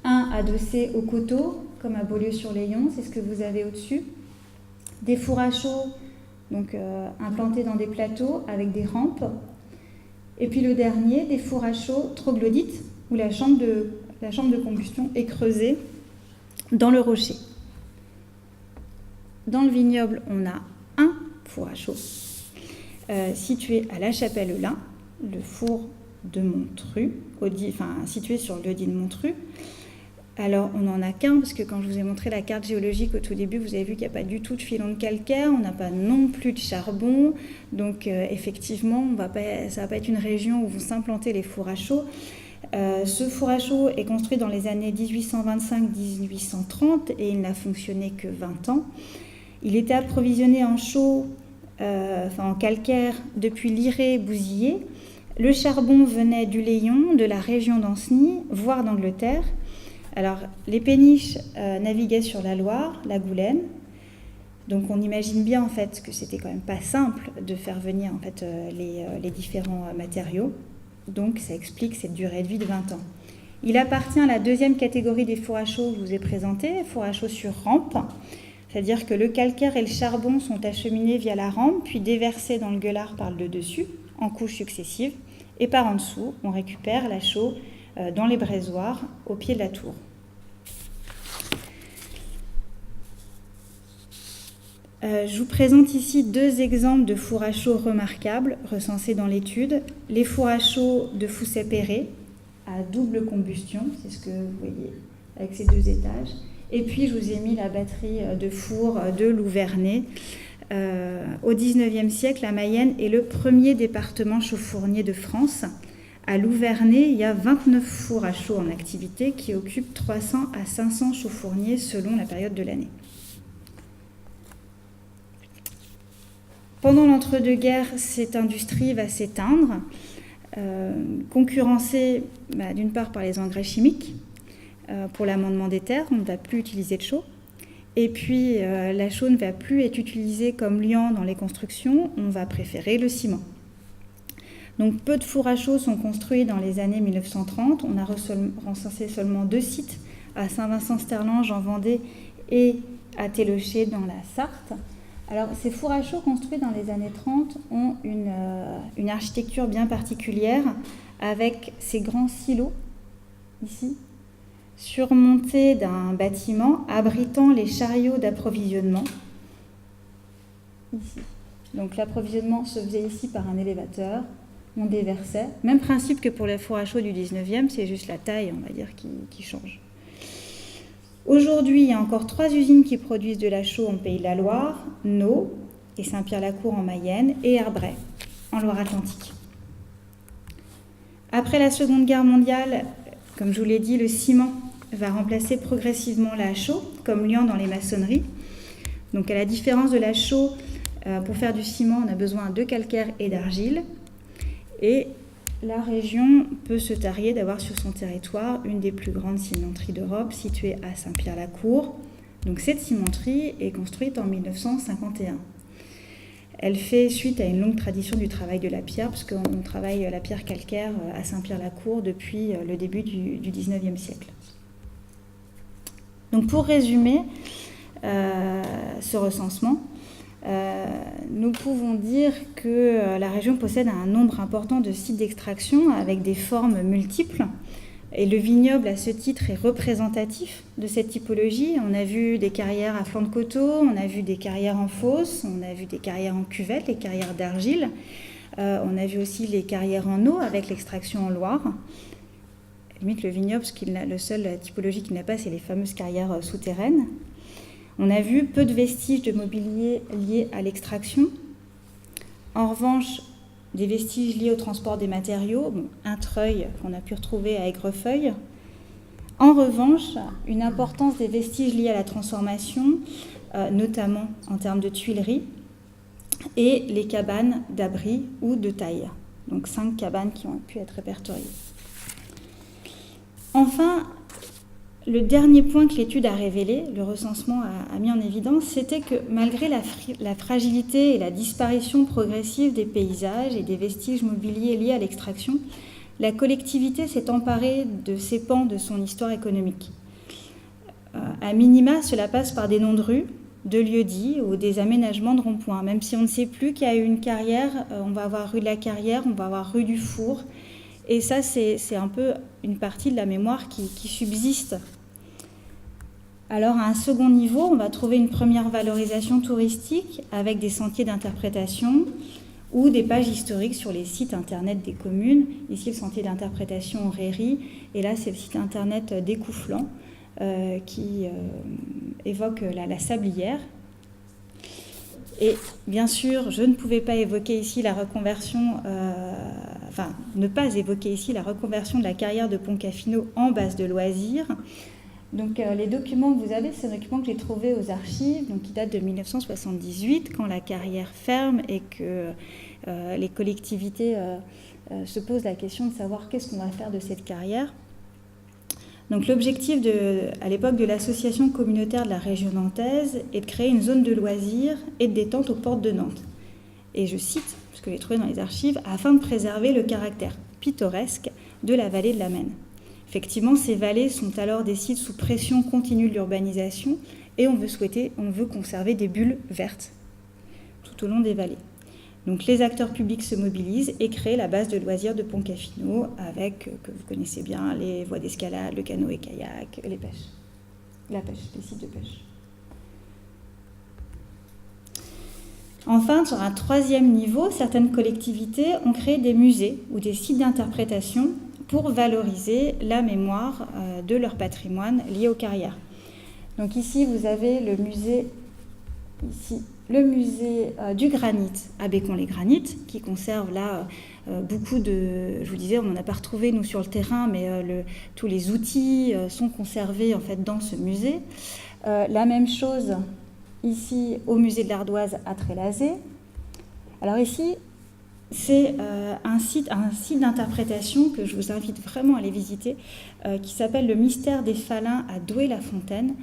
un adossé au coteau, comme à Beaulieu-sur-Layon, c'est ce que vous avez au-dessus, des fours à chaux donc, implantés dans des plateaux avec des rampes, et puis le dernier, des fours à chaux troglodytes, où la chambre de combustion est creusée dans le rocher. Dans le vignoble, on a un four à chaux, situé à La Chapelle-Lin, le four de Montru, situé sur le lieu-dit de Montru. Alors, on n'en a qu'un, parce que quand je vous ai montré la carte géologique au tout début, vous avez vu qu'il n'y a pas du tout de filon de calcaire, on n'a pas non plus de charbon, donc effectivement, ça ne va pas être une région où vont s'implanter les fours à chaux. Ce four à chaux est construit dans les années 1825-1830 et il n'a fonctionné que 20 ans. Il était approvisionné en chaux, en calcaire, depuis Liré-Bouzillé. Le charbon venait du Layon, de la région d'Ancenis, voire d'Angleterre. Alors, les péniches naviguaient sur la Loire, la Goulaine. Donc, on imagine bien en fait que c'était quand même pas simple de faire venir en fait les différents matériaux. Donc, ça explique cette durée de vie de 20 ans. Il appartient à la deuxième catégorie des fours à chaux que je vous ai présentés, fours à chaux sur rampe. C'est-à-dire que le calcaire et le charbon sont acheminés via la rampe, puis déversés dans le gueulard par le dessus, en couches successives. Et par en dessous, on récupère la chaux dans les brésoirs au pied de la tour. Je vous présente ici 2 exemples de fours à chaux remarquables recensés dans l'étude. Les fours à chaux de Fousset-Perret à double combustion, c'est ce que vous voyez avec ces 2 étages. Et puis je vous ai mis la batterie de fours de Louvernay. Au XIXe siècle, la Mayenne est le premier département chauffournier de France, À Louvernay, il y a 29 fours à chaux en activité qui occupent 300 à 500 chaux-fourniers selon la période de l'année. Pendant l'entre-deux-guerres, cette industrie va s'éteindre, concurrencée d'une part par les engrais chimiques. Pour l'amendement des terres, on ne va plus utiliser de chaux. Et puis, la chaux ne va plus être utilisée comme liant dans les constructions, on va préférer le ciment. Donc, peu de fours à chaux sont construits dans les années 1930. On a recensé seulement 2 sites, à Saint-Vincent-Sterlange en Vendée et à Télocher dans la Sarthe. Alors, ces fours à chaux construits dans les années 30 ont une architecture bien particulière, avec ces grands silos, ici, surmontés d'un bâtiment abritant les chariots d'approvisionnement, ici. Donc, l'approvisionnement se faisait ici par un élévateur. On déversait. Même principe que pour les fours à chaux du 19e, c'est juste la taille, on va dire, qui change. Aujourd'hui, il y a encore 3 usines qui produisent de la chaux en Pays de la Loire, Nau et Saint-Pierre-la-Cour en Mayenne, et Herbray en Loire-Atlantique. Après la Seconde Guerre mondiale, comme je vous l'ai dit, le ciment va remplacer progressivement la chaux comme liant dans les maçonneries. Donc à la différence de la chaux, pour faire du ciment, on a besoin de calcaire et d'argile. Et la région peut se targuer d'avoir sur son territoire une des plus grandes cimenteries d'Europe, située à Saint-Pierre-la-Cour. Donc cette cimenterie est construite en 1951. Elle fait suite à une longue tradition du travail de la pierre, parce qu'on travaille la pierre calcaire à Saint-Pierre-la-Cour depuis le début du 19e siècle. Donc pour résumer ce recensement, nous pouvons dire que la région possède un nombre important de sites d'extraction avec des formes multiples. Et le vignoble, à ce titre, est représentatif de cette typologie. On a vu des carrières à flanc de coteaux, on a vu des carrières en fosse, on a vu des carrières en cuvette, les carrières d'argile. On a vu aussi les carrières en eau avec l'extraction en Loire. Limite, le vignoble, le seul typologie qu'il n'a pas, c'est les fameuses carrières souterraines. On a vu peu de vestiges de mobilier liés à l'extraction. En revanche, des vestiges liés au transport des matériaux, un treuil qu'on a pu retrouver à Aigrefeuille. En revanche, une importance des vestiges liés à la transformation, notamment en termes de tuileries, et les cabanes d'abri ou de taille. Donc 5 cabanes qui ont pu être répertoriées. Enfin, le dernier point que l'étude a révélé, le recensement a mis en évidence, c'était que malgré la fragilité et la disparition progressive des paysages et des vestiges mobiliers liés à l'extraction, la collectivité s'est emparée de ces pans de son histoire économique. À minima, cela passe par des noms de rues, de lieux-dits ou des aménagements de ronds-points. Même si on ne sait plus qu'il y a eu une carrière, on va avoir rue de la Carrière, on va avoir rue du Four. Et ça, c'est un peu une partie de la mémoire qui subsiste. Alors, à un second niveau, on va trouver une première valorisation touristique avec des sentiers d'interprétation ou des pages historiques sur les sites internet des communes. Ici, le sentier d'interprétation Réry, et là, c'est le site internet d'Écouflant qui évoque la sablière. Et bien sûr, je ne pouvais pas évoquer ici la reconversion, ne pas évoquer ici la reconversion de la carrière de Pontcafineau en base de loisirs. Donc les documents que vous avez, c'est des documents que j'ai trouvés aux archives, donc qui datent de 1978, quand la carrière ferme et que les collectivités se posent la question de savoir qu'est-ce qu'on va faire de cette carrière. Donc l'objectif à l'époque de l'association communautaire de la région nantaise est de créer une zone de loisirs et de détente aux portes de Nantes. Et je cite, ce que j'ai trouvé dans les archives, afin de préserver le caractère pittoresque de la vallée de la Maine. Effectivement, ces vallées sont alors des sites sous pression continue de l'urbanisation et on veut conserver des bulles vertes tout au long des vallées. Donc les acteurs publics se mobilisent et créent la base de loisirs de Pontcafineau avec, que vous connaissez bien, les voies d'escalade, le canoë-kayak, les sites de pêche. Enfin, sur un troisième niveau, certaines collectivités ont créé des musées ou des sites d'interprétation pour valoriser la mémoire de leur patrimoine lié aux carrières. Donc ici, vous avez le musée ici le musée du granit à Bécon-les-Granites, qui conserve là beaucoup de... Je vous disais, on n'en a pas retrouvé nous sur le terrain, mais tous les outils sont conservés en fait dans ce musée. La même chose ici au musée de l'Ardoise à Trélazé. Alors ici, c'est un site d'interprétation que je vous invite vraiment à aller visiter, qui s'appelle le Mystère des Faluns à Douai-la-Fontaine.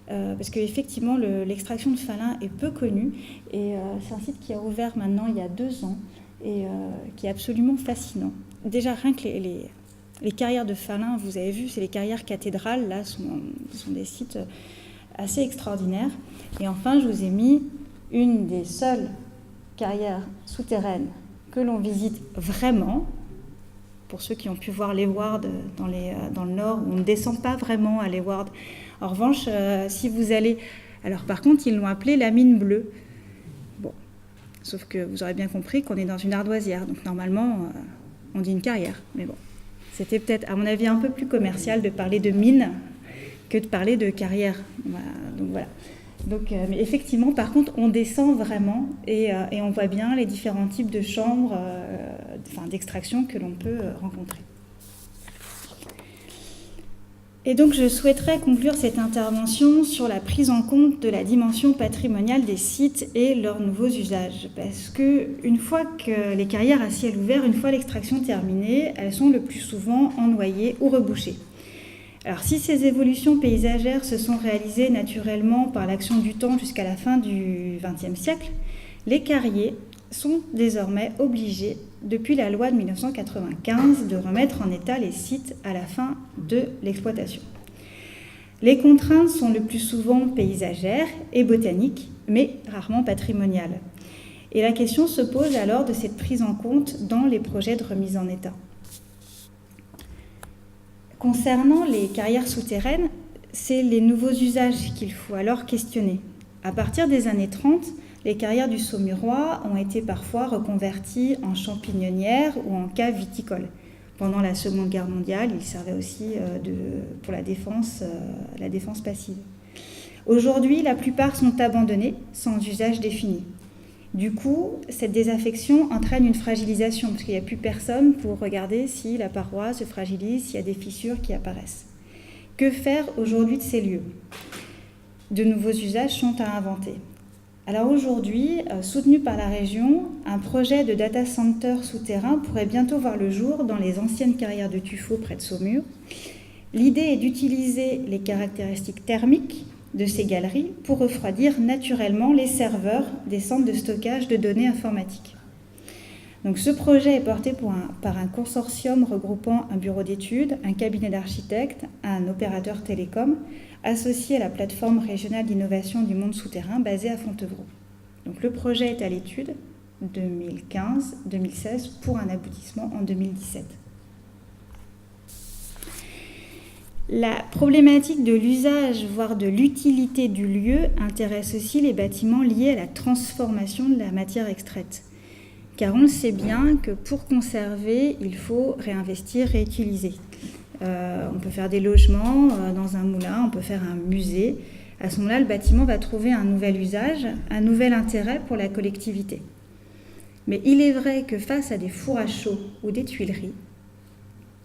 Parce qu'effectivement, l'extraction de faluns est peu connue. Et c'est un site qui a ouvert maintenant il y a 2 ans et qui est absolument fascinant. Déjà, rien que les carrières de faluns, vous avez vu, c'est les carrières cathédrales, là, sont des sites assez extraordinaires. Et enfin, je vous ai mis une des seules carrières souterraines que l'on visite vraiment. Pour ceux qui ont pu voir Leeuwarden dans le nord, où on ne descend pas vraiment à Leeuwarden. En revanche, si vous allez... Alors par contre, ils l'ont appelée la mine bleue. Bon, sauf que vous aurez bien compris qu'on est dans une ardoisière. Donc normalement, on dit une carrière. Mais bon, c'était peut-être, à mon avis, un peu plus commercial de parler de mine que de parler de carrière. Donc voilà. Mais effectivement, par contre, on descend vraiment et on voit bien les différents types de chambres, d'extraction que l'on peut rencontrer. Et donc, je souhaiterais conclure cette intervention sur la prise en compte de la dimension patrimoniale des sites et leurs nouveaux usages. Parce qu'une fois que les carrières à ciel ouvert, une fois l'extraction terminée, elles sont le plus souvent ennoyées ou rebouchées. Alors, si ces évolutions paysagères se sont réalisées naturellement par l'action du temps jusqu'à la fin du XXe siècle, les carriers sont désormais obligés, depuis la loi de 1995, de remettre en état les sites à la fin de l'exploitation. Les contraintes sont le plus souvent paysagères et botaniques, mais rarement patrimoniales. Et la question se pose alors de cette prise en compte dans les projets de remise en état. Concernant les carrières souterraines, c'est les nouveaux usages qu'il faut alors questionner. À partir des années 30, les carrières du Saumurois ont été parfois reconverties en champignonnières ou en caves viticoles. Pendant la Seconde Guerre mondiale, ils servaient aussi pour la défense passive. Aujourd'hui, la plupart sont abandonnés sans usage défini. Du coup, cette désaffection entraîne une fragilisation, parce qu'il n'y a plus personne pour regarder si la paroi se fragilise, s'il y a des fissures qui apparaissent. Que faire aujourd'hui de ces lieux ? De nouveaux usages sont à inventer. Alors aujourd'hui, soutenu par la région, un projet de data center souterrain pourrait bientôt voir le jour dans les anciennes carrières de tuffeau près de Saumur. L'idée est d'utiliser les caractéristiques thermiques de ces galeries pour refroidir naturellement les serveurs des centres de stockage de données informatiques. Donc, ce projet est porté par un consortium regroupant un bureau d'études, un cabinet d'architectes, un opérateur télécom, associé à la plateforme régionale d'innovation du monde souterrain basée à Fontevraud. Donc, le projet est à l'étude 2015-2016 pour un aboutissement en 2017. La problématique de l'usage, voire de l'utilité du lieu, intéresse aussi les bâtiments liés à la transformation de la matière extraite. Car on le sait bien que pour conserver, il faut réinvestir, réutiliser. On peut faire des logements dans un moulin, on peut faire un musée. À ce moment-là, le bâtiment va trouver un nouvel usage, un nouvel intérêt pour la collectivité. Mais il est vrai que face à des fours à chaud ou des tuileries,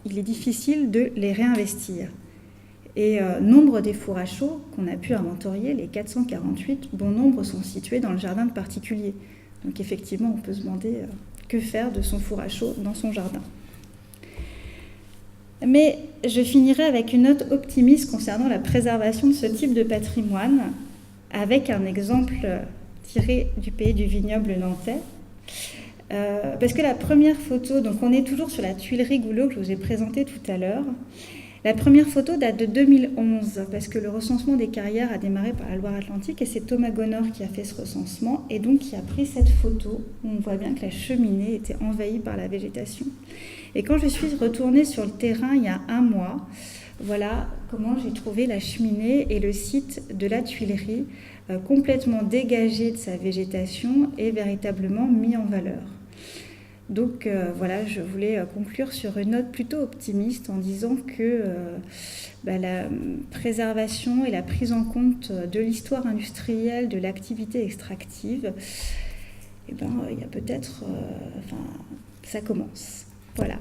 il est difficile de les réinvestir. Et nombre des fours à chaud qu'on a pu inventorier, les 448, bon nombre sont situés dans le jardin de particuliers. Donc effectivement, on peut se demander que faire de son four à chaud dans son jardin. Mais je finirai avec une note optimiste concernant la préservation de ce type de patrimoine, avec un exemple tiré du pays du vignoble nantais. Parce que la première photo, donc on est toujours sur la tuilerie Goulot que je vous ai présentée tout à l'heure. La première photo date de 2011, parce que le recensement des carrières a démarré par la Loire-Atlantique, et c'est Thomas Gonor qui a fait ce recensement, et donc qui a pris cette photo, où on voit bien que la cheminée était envahie par la végétation. Et quand je suis retournée sur le terrain il y a 1 mois, voilà comment j'ai trouvé la cheminée et le site de la tuilerie complètement dégagé de sa végétation et véritablement mis en valeur. Donc voilà, je voulais conclure sur une note plutôt optimiste en disant que la préservation et la prise en compte de l'histoire industrielle de l'activité extractive, il y a peut-être... ça commence. Voilà.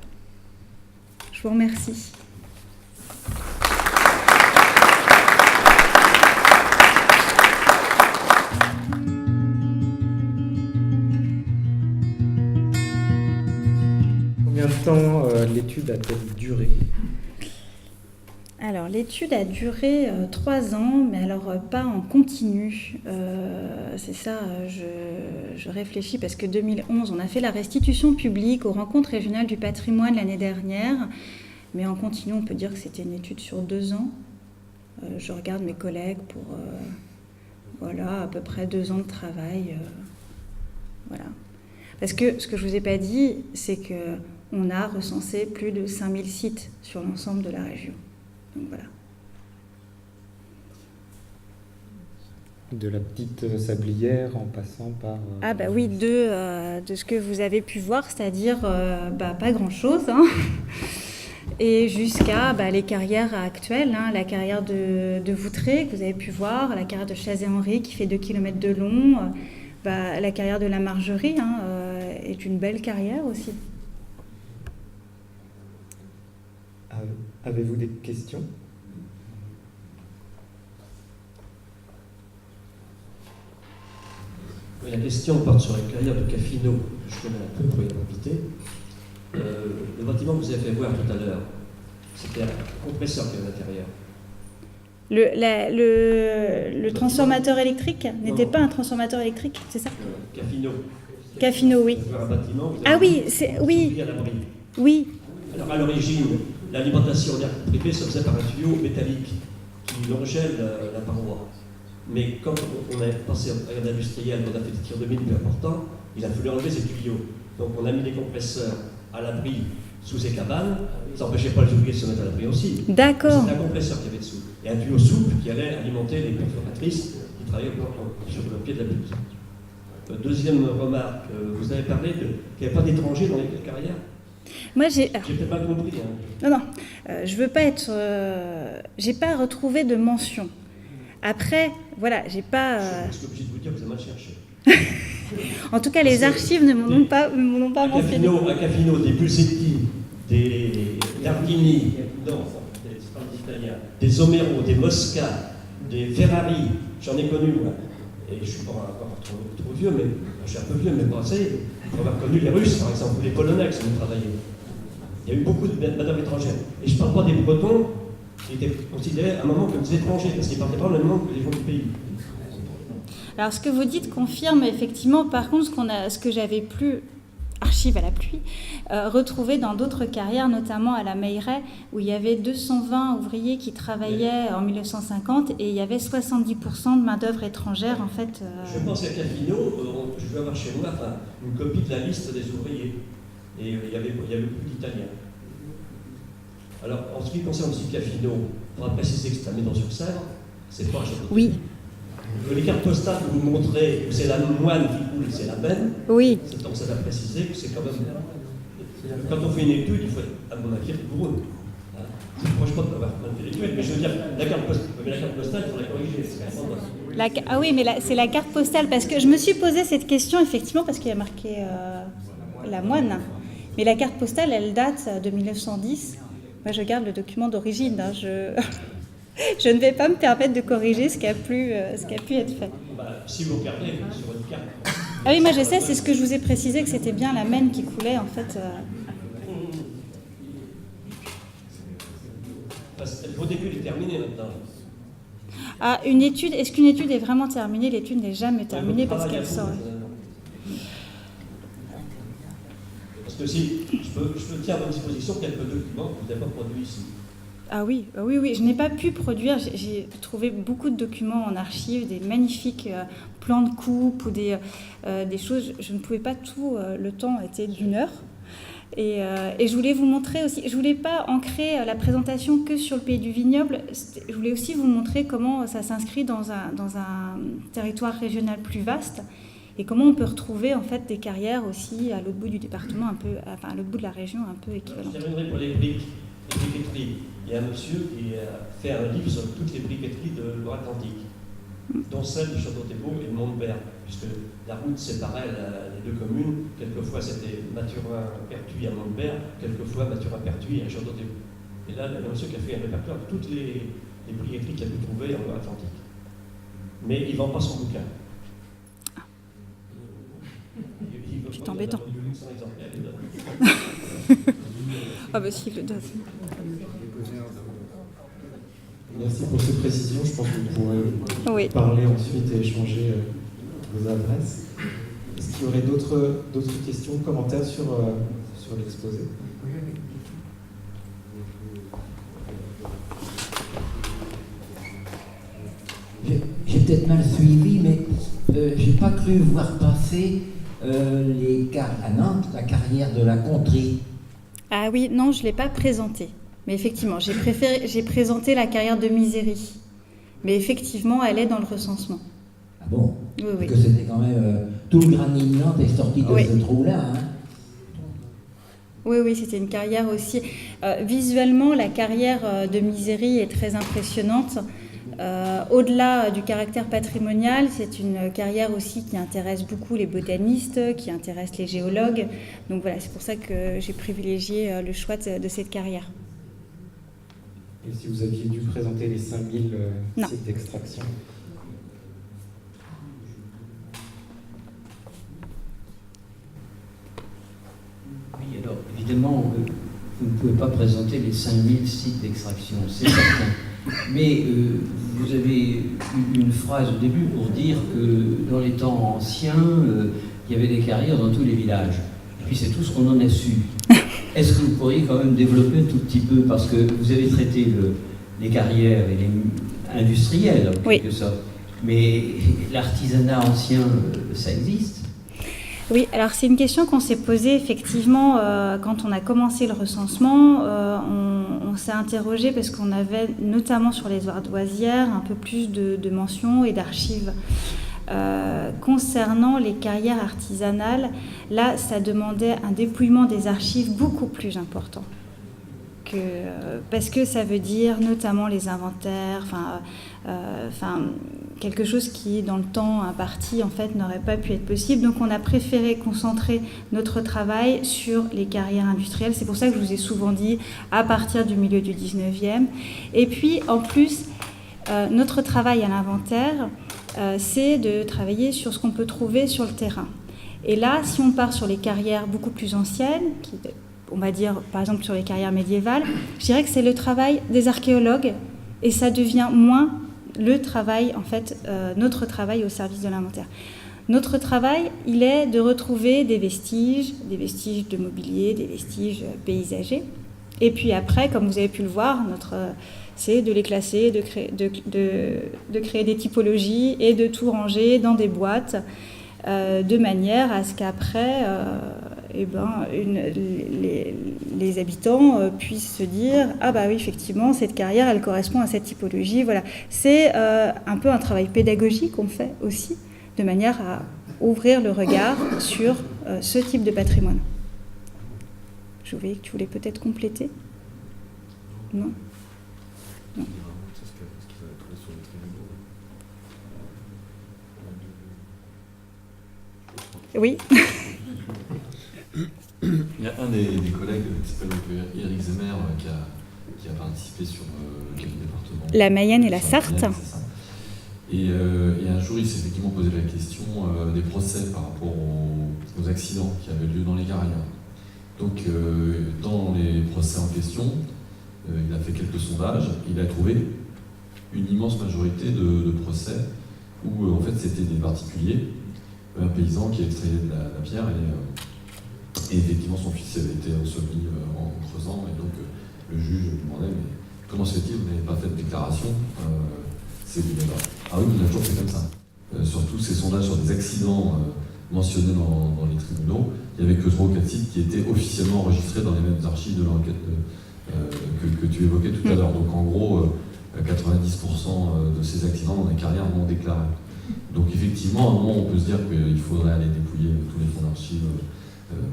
Je vous remercie. Combien de temps l'étude a-t-elle duré ? Alors, l'étude a duré 3 ans, mais alors pas en continu. C'est ça, je réfléchis, parce que 2011, on a fait la restitution publique aux rencontres régionales du patrimoine l'année dernière, mais en continu, on peut dire que c'était une étude sur 2 ans. Je regarde mes collègues pour, à peu près 2 ans de travail. Voilà. Parce que ce que je ne vous ai pas dit, c'est qu'on a recensé plus de 5000 sites sur l'ensemble de la région. Donc voilà. De la petite sablière en passant par... Ah bah oui, de ce que vous avez pu voir, c'est-à-dire pas grand-chose, hein. Et jusqu'à les carrières actuelles, hein, la carrière de Voutré que vous avez pu voir, la carrière de Chazé-Henri qui fait 2 km de long, la carrière de la Margerie est une belle carrière aussi. Avez-vous des questions ? La question porte sur la carrière de Caffino, que je connais un peu pour y avoir habité. Le bâtiment que vous avez fait voir tout à l'heure, c'était un compresseur qui est à l'intérieur. Le transformateur électrique n'était pas un transformateur électrique, c'est ça ? Caffino, oui. Vous avez un bâtiment, vous avez ah oui, c'est oui. À l'abri. Oui. Alors à l'origine, l'alimentation d'air comprimé se faisait par un tuyau métallique qui longeait la paroi. Mais quand on a passé en période industrielle, on a fait des tirs de mine plus importants, il a fallu enlever ces tuyaux. Donc on a mis les compresseurs à l'abri sous ces cabanes. Ça n'empêchait pas les ouvriers de se mettre à l'abri aussi. D'accord. C'était un compresseur qu'il y avait dessous. Et un tuyau souple qui allait alimenter les perforatrices qui travaillaient sur le pied de la butte. Deuxième remarque, vous avez parlé qu'il n'y avait pas d'étrangers dans les carrières. Moi, j'ai peut-être mal compris. Hein. Non, je veux pas être... j'ai pas retrouvé de mention. Après, voilà, j'ai pas... Je suis obligé de vous dire que vous avez mal cherché. En tout cas, les archives ne m'en ont pas mentionné. À Caffino, des Pulsetti, des Lardini, des Omero, des Mosca, des Ferrari, j'en ai connu, moi. Et je ne suis pas encore trop vieux, mais je suis un peu vieux, mais pas assez. On avoir connu les Russes, par exemple, ou les Polonais qui ont travaillé. Il y a eu beaucoup de main-d'œuvre étrangère. Et je ne parle pas des Bretons, qui étaient considérés à un moment comme des étrangers, parce qu'ils ne parlaient pas le même langue que les gens du pays. Alors, ce que vous dites confirme effectivement, par contre, ce que j'avais plus, archives à la pluie, retrouvé dans d'autres carrières, notamment à la Meilleray, où il y avait 220 ouvriers qui travaillaient en 1950 et il y avait 70% de main-d'œuvre étrangère, en fait. Je pense qu'à Caffino, je vais avoir chez moi une copie de la liste des ouvriers. Et il y avait beaucoup d'Italiens. Alors, en ce qui concerne aussi Caffino, on va préciser que c'est un Médon-sur-Sèvre, c'est pas un château. Oui. Les cartes postales que vous montrez, où c'est la moine qui coule, c'est la benne. Oui. Donc ça doit préciser que c'est quand même... Quand on fait une étude, il faut être, à mon avis, rigoureux. Je ne reproche pas de n'avoir mal fait l'étude, mais je veux dire, la carte postale, il faut la corriger. Ah oui, mais c'est la carte postale, parce que je me suis posé cette question, effectivement, parce qu'il y a marqué la moine. Mais la carte postale, elle date de 1910. Moi, je garde le document d'origine. Hein, je ne vais pas me permettre de corriger ce qui a pu être fait. Si vous regardez sur une carte... Ah oui, moi je sais, c'est ce que je vous ai précisé, que c'était bien la Maine qui coulait, en fait. Votre étude est terminée maintenant. Ah, une étude, est-ce qu'une étude est vraiment terminée? L'étude n'est jamais terminée parce qu'elle sort. Parce que si je peux tiens à votre disposition quelques documents que vous n'avez pas produits ici. Ah oui, je n'ai pas pu produire, j'ai trouvé beaucoup de documents en archives, des magnifiques plans de coupe ou des choses, je ne pouvais pas tout, le temps était d'1 heure. Et je voulais vous montrer aussi, je ne voulais pas ancrer la présentation que sur le pays du vignoble, je voulais aussi vous montrer comment ça s'inscrit dans un territoire régional plus vaste. et comment on peut retrouver en fait des carrières aussi à l'autre bout du département, à l'autre bout de la région un peu équivalentes. Je terminerai pour les briqueteries. Il y a un monsieur qui a fait un livre sur toutes les briqueteries de Loire-Atlantique, dont celle de Château-Thébault et de Montbert, puisque la route séparait les deux communes. Quelquefois c'était Mathurin-Pertuis à Montbert, quelquefois Mathurin-Pertuis à Château-Thébault. Et là, il y a un monsieur qui a fait un répertoire de toutes les briqueteries qu'il a pu trouver en Loire-Atlantique. Mais il ne vend pas son bouquin. C'est embêtant. Ah bah si, il le donne. Merci pour cette précision. Je pense que vous pourrez parler ensuite et échanger vos adresses. Est-ce qu'il y aurait d'autres questions, commentaires sur l'exposé? J'ai peut-être mal suivi, mais j'ai pas cru voir passer à Nantes la carrière de la Contrie. Ah oui, non, je ne l'ai pas présentée. Mais effectivement, j'ai présenté la carrière de Misery. Mais effectivement, elle est dans le recensement. Ah bon? Oui. Parce que c'était quand même... tout le granit de Nantes est sorti de ce trou-là. Hein? Oui, c'était une carrière aussi. Visuellement, la carrière de Misery est très impressionnante. Au-delà du caractère patrimonial, c'est une carrière aussi qui intéresse beaucoup les botanistes, qui intéresse les géologues. Donc voilà, c'est pour ça que j'ai privilégié le choix de cette carrière. Et si vous aviez dû présenter les 5000 sites d'extraction? Oui, alors évidemment, vous ne pouvez pas présenter les 5000 sites d'extraction, c'est certain. Mais vous avez eu une phrase au début pour dire que dans les temps anciens, il y avait des carrières dans tous les villages. Et puis c'est tout ce qu'on en a su. Est-ce que vous pourriez quand même développer un tout petit peu, parce que vous avez traité les carrières et les industriels en quelque sorte, mais l'artisanat ancien, ça existe? Oui, alors c'est une question qu'on s'est posée effectivement quand on a commencé le recensement. On s'est interrogé parce qu'on avait notamment sur les ardoisières un peu plus de mentions et d'archives. Concernant les carrières artisanales, là, ça demandait un dépouillement des archives beaucoup plus important. Parce que ça veut dire notamment les inventaires, quelque chose qui, dans le temps imparti, en fait, n'aurait pas pu être possible. Donc, on a préféré concentrer notre travail sur les carrières industrielles. C'est pour ça que je vous ai souvent dit à partir du milieu du 19e. Et puis, en plus, notre travail à l'inventaire, c'est de travailler sur ce qu'on peut trouver sur le terrain. Et là, si on part sur les carrières beaucoup plus anciennes, on va dire par exemple sur les carrières médiévales, je dirais que c'est le travail des archéologues et ça devient moins le travail, en fait, notre travail au service de l'inventaire. Notre travail, il est de retrouver des vestiges de mobilier, des vestiges paysagers. Et puis après, comme vous avez pu le voir, c'est de les classer, de créer des typologies et de tout ranger dans des boîtes de manière à ce qu'après, les habitants puissent se dire « Ah bah oui, effectivement, cette carrière, elle correspond à cette typologie. » Voilà. C'est un peu un travail pédagogique qu'on fait aussi, de manière à ouvrir le regard sur ce type de patrimoine. Je voyais que tu voulais peut-être compléter. Non. Oui. Il y a un des collègues qui s'appelle Éric Zemmer qui a participé sur quel département? La Mayenne et la Sarthe. Et un jour, il s'est effectivement posé la question des procès par rapport aux accidents qui avaient lieu dans les carrières. Donc, dans les procès en question, il a fait quelques sondages. Il a trouvé une immense majorité de procès où, en fait, c'était des particuliers, un paysan qui extrayait de la pierre et effectivement, son fils avait été enseveli en creusant. Et donc, le juge lui demandait, mais comment se fait-il, vous n'avez pas fait de déclaration? Ah oui, on a toujours fait comme ça. Sur tous ces sondages sur des accidents mentionnés dans les tribunaux, il n'y avait que 3 ou 4 sites qui étaient officiellement enregistrés dans les mêmes archives de l'enquête que tu évoquais tout à l'heure. Donc en gros, 90% de ces accidents dans les carrières non déclarés. Donc effectivement, à un moment, on peut se dire qu'il faudrait aller dépouiller tous les fonds d'archives.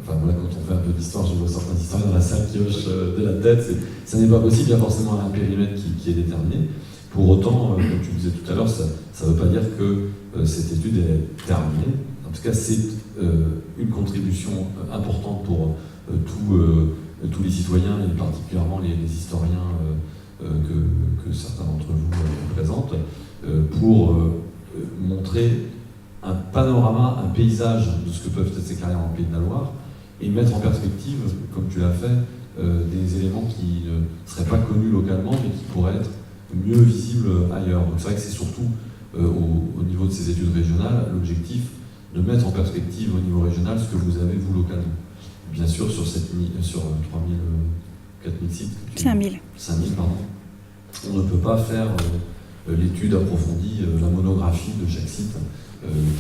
Enfin voilà, quand on fait un peu d'histoire, je vois certains historiens dans la salle qui hochent de la tête. Ça n'est pas possible, il y a forcément un périmètre qui est déterminé. Pour autant, comme tu disais tout à l'heure, ça ne veut pas dire que cette étude est terminée. En tout cas, c'est une contribution importante pour tous les citoyens, et particulièrement les historiens que certains d'entre vous représentent, pour montrer un panorama, un paysage de ce que peuvent être ces carrières en Pays de la Loire, et mettre en perspective, comme tu l'as fait, des éléments qui ne seraient pas connus localement, mais qui pourraient être mieux visibles ailleurs. Donc c'est vrai que c'est surtout au niveau de ces études régionales, l'objectif de mettre en perspective au niveau régional ce que vous avez vous localement. Bien sûr, sur 3000, 4000 sites. 5000. 5000, pardon. On ne peut pas faire l'étude approfondie, la monographie de chaque site,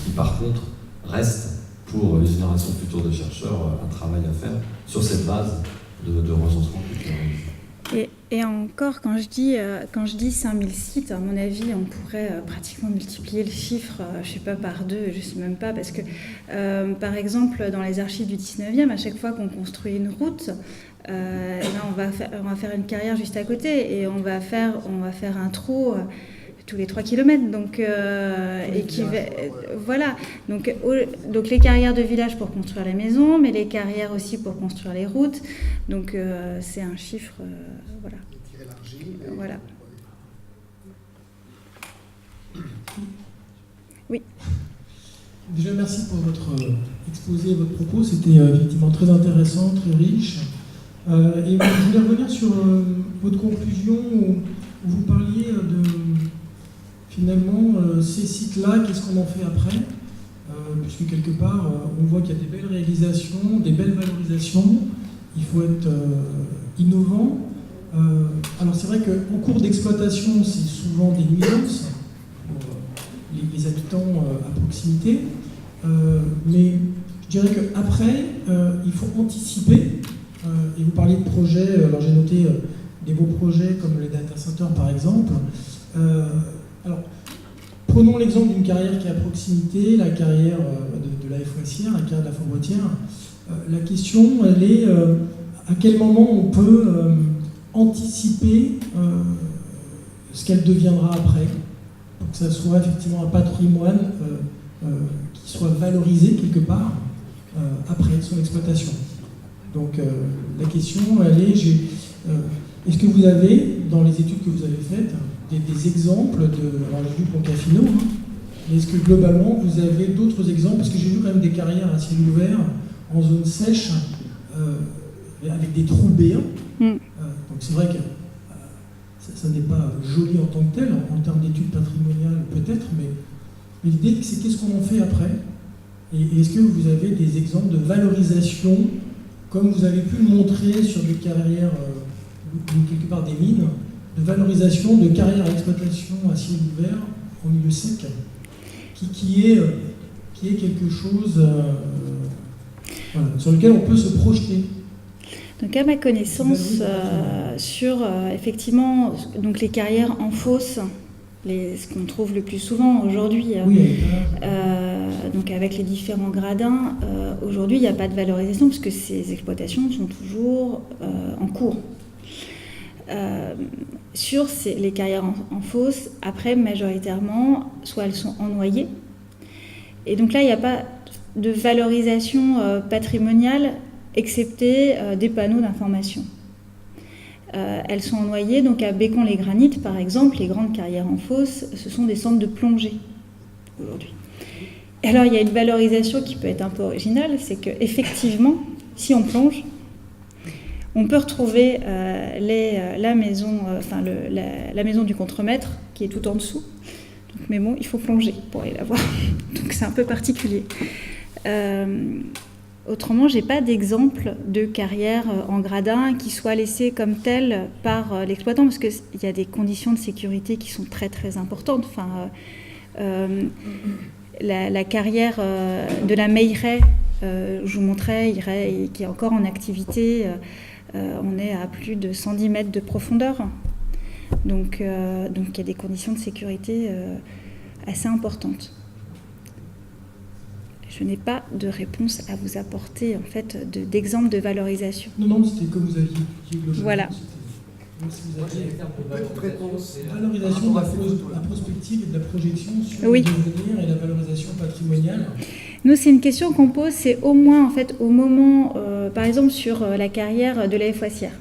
qui par contre reste pour les générations futures de chercheurs un travail à faire sur cette base de recensement culturel. Et encore, quand je dis 5000 sites, à mon avis, on pourrait pratiquement multiplier le chiffre, je ne sais pas, par 2, je ne sais même pas, parce que, par exemple, dans les archives du 19e, à chaque fois qu'on construit une route, on va faire une carrière juste à côté, et on va faire un trou tous les 3 km, donc voilà. Donc les carrières de village pour construire les maisons, mais les carrières aussi pour construire les routes. Donc c'est un chiffre, voilà. Voilà. Oui. Déjà, merci pour votre exposé, votre propos. C'était effectivement très intéressant, très riche. Et je voulais revenir sur votre conclusion où vous parliez de finalement ces sites-là, qu'est-ce qu'on en fait après, puisque quelque part, on voit qu'il y a des belles réalisations, des belles valorisations. Il faut être innovant. Alors c'est vrai qu'en cours d'exploitation, c'est souvent des nuisances pour les habitants à proximité. Mais je dirais qu'après, il faut anticiper. Et vous parliez de projets, alors j'ai noté des beaux projets comme les data centers par exemple. Alors, prenons l'exemple d'une carrière qui est à proximité, la carrière de la Fouassière, la carrière de la Fauboitière. La question, elle est à quel moment on peut anticiper ce qu'elle deviendra après, pour que ça soit effectivement un patrimoine qui soit valorisé quelque part après son exploitation. Donc la question, elle est, est-ce que vous avez, dans les études que vous avez faites, des exemples alors j'ai vu Poncafino, mais est-ce que globalement vous avez d'autres exemples, parce que j'ai vu quand même des carrières à ciel ouvert, en zone sèche, avec des trous béants. Donc c'est vrai que ça n'est pas joli en tant que tel, en termes d'études patrimoniales peut-être, mais l'idée c'est qu'est-ce qu'on en fait après, et est-ce que vous avez des exemples de valorisation, comme vous avez pu le montrer sur des carrières, quelque part des mines, de valorisation de carrières à exploitation à ciel ouvert en milieu sec, qui est quelque chose voilà, sur lequel on peut se projeter. Donc à ma connaissance, sur effectivement donc les carrières en fosse, ce qu'on trouve le plus souvent aujourd'hui, oui, donc avec les différents gradins, aujourd'hui il n'y a pas de valorisation puisque ces exploitations sont toujours en cours. Sur les carrières en fosse, après majoritairement, soit elles sont ennoyées, et donc là il n'y a pas de valorisation patrimoniale excepté des panneaux d'information. Elles sont ennoyées, donc à Bécon-les-Granites par exemple, les grandes carrières en fosse, ce sont des centres de plongée aujourd'hui. Et alors il y a une valorisation qui peut être un peu originale, c'est qu'effectivement, si on plonge, on peut retrouver la maison du contremaître qui est tout en dessous. Donc, mais bon, il faut plonger pour aller la voir. Donc c'est un peu particulier. Autrement, je n'ai pas d'exemple de carrière en gradin qui soit laissée comme telle par l'exploitant, parce qu'il y a des conditions de sécurité qui sont très très importantes. Enfin, la carrière de la Meilleray, je vous montrais, qui est encore en activité, on est à plus de 110 mètres de profondeur. Donc il y a des conditions de sécurité assez importantes. je n'ai pas de réponse à vous apporter, en fait, d'exemple de valorisation. Non, c'était comme vous aviez expliqué globalement. Voilà. Si vous aviez valorisation de la prospective et de la projection sur Oui. le devenir et la valorisation patrimoniale. Nous, c'est une question qu'on pose, c'est au moins, en fait, au moment, par exemple, sur la carrière de la Foissière.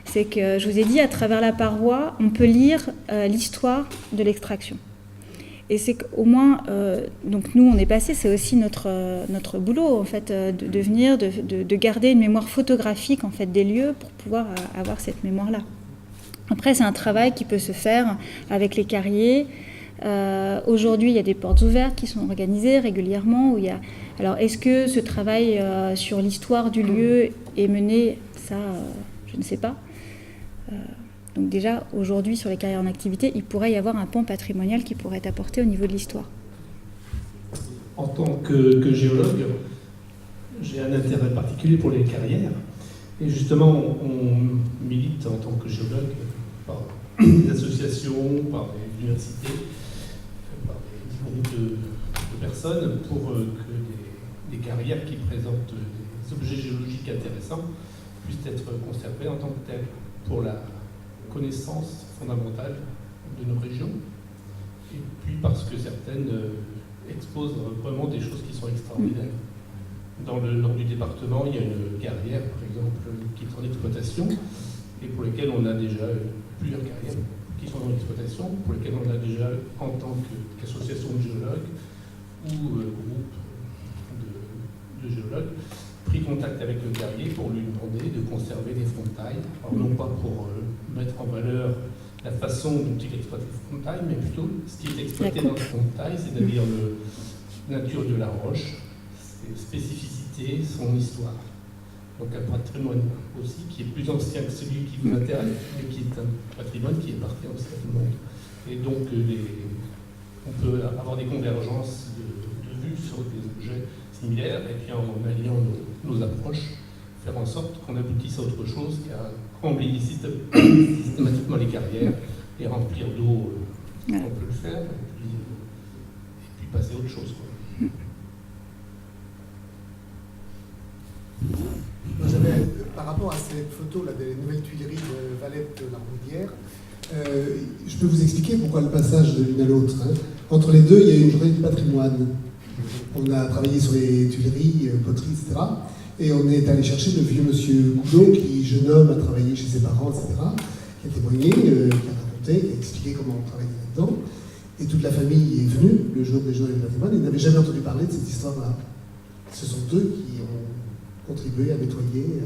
C'est que, je vous ai dit, à travers la paroi, on peut lire l'histoire de l'extraction. Et c'est qu'au moins, donc nous, on est passé, c'est aussi notre boulot, en fait, de venir, de garder une mémoire photographique, en fait, des lieux pour pouvoir avoir cette mémoire-là. Après, c'est un travail qui peut se faire avec les carriers. Aujourd'hui, il y a des portes ouvertes qui sont organisées régulièrement. Alors, est-ce que ce travail sur l'histoire du lieu est mené? Ça, je ne sais pas. Donc déjà, aujourd'hui, sur les carrières en activité, il pourrait y avoir un pan patrimonial qui pourrait être apporté au niveau de l'histoire. En tant que géologue, j'ai un intérêt particulier pour les carrières. Et justement, on milite en tant que géologue par des associations, par des universités, par des groupes de personnes pour que des carrières qui présentent des objets géologiques intéressants puissent être conservées en tant que telles pour la connaissance fondamentale de nos régions. Et puis parce que certaines exposent vraiment des choses qui sont extraordinaires. Dans le nord du département, il y a une carrière, par exemple, qui est en exploitation et pour lesquelles on a déjà plusieurs carrières qui sont en exploitation, pour lesquelles on a déjà, en tant qu'association de géologues ou groupe de géologues, pris contact avec le carrier pour lui demander de conserver des frontailles. Alors non pas pour mettre en valeur la façon dont il exploite les frontailles, mais plutôt ce qui est exploité dans les frontailles, c'est-à-dire la nature de la roche, ses spécificités, son histoire. Donc un patrimoine aussi qui est plus ancien que celui qui vous intéresse, mais qui est un patrimoine qui appartient aussi à tout le monde. Et donc on peut avoir des convergences de vues sur des objets similaires, et puis en alliant nos approches, faire en sorte qu'on aboutisse à autre chose qu'à emblayer systématiquement les carrières et remplir d'eau, on peut le faire, et puis passer à autre chose, quoi. Par rapport à cette photo-là des nouvelles Tuileries de Valette-la-Roudière, je peux vous expliquer pourquoi le passage de l'une à l'autre. Entre les deux, il y a eu une journée du patrimoine. On a travaillé sur les tuileries, poteries, etc. Et on est allé chercher le vieux monsieur Goulot, qui, jeune homme, a travaillé chez ses parents, etc., qui a témoigné, qui a raconté, qui a expliqué comment on travaillait là-dedans. Et toute la famille est venue le jour des journées du patrimoine et n'avait jamais entendu parler de cette histoire-là. Ce sont eux qui ont contribué à nettoyer,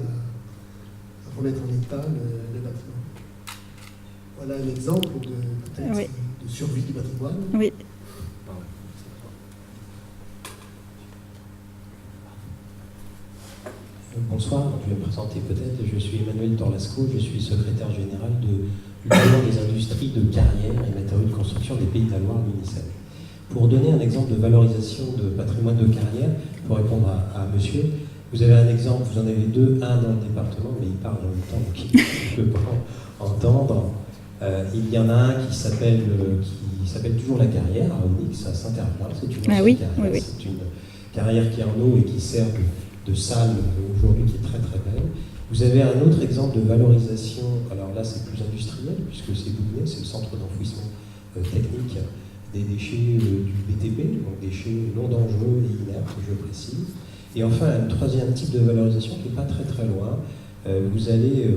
à remettre en état le bâtiment. Voilà un exemple de survie du patrimoine. Oui. Bonsoir, je vais me présenter peut-être. Je suis Emmanuel Torlasco, je suis secrétaire général de l'Union des industries de carrière et matériaux de construction des Pays de la Loire, l'UNICEF. Pour donner un exemple de valorisation de patrimoine de carrière, pour répondre à monsieur, vous avez un exemple, vous en avez deux, un dans le département, mais il parle en même temps, donc il ne peut pas entendre. Il y en a un qui s'appelle toujours la carrière, à Onyx, à Saint-Herblain. C'est une ancienne carrière, oui. C'est une carrière qui est en eau et qui sert de salle aujourd'hui, qui est très très belle. Vous avez un autre exemple de valorisation, alors là c'est plus industriel, puisque c'est Bougnay, c'est le centre d'enfouissement technique des déchets du BTP, donc déchets non dangereux et inertes, je précise. Et enfin, un troisième type de valorisation qui n'est pas très très loin. Vous allez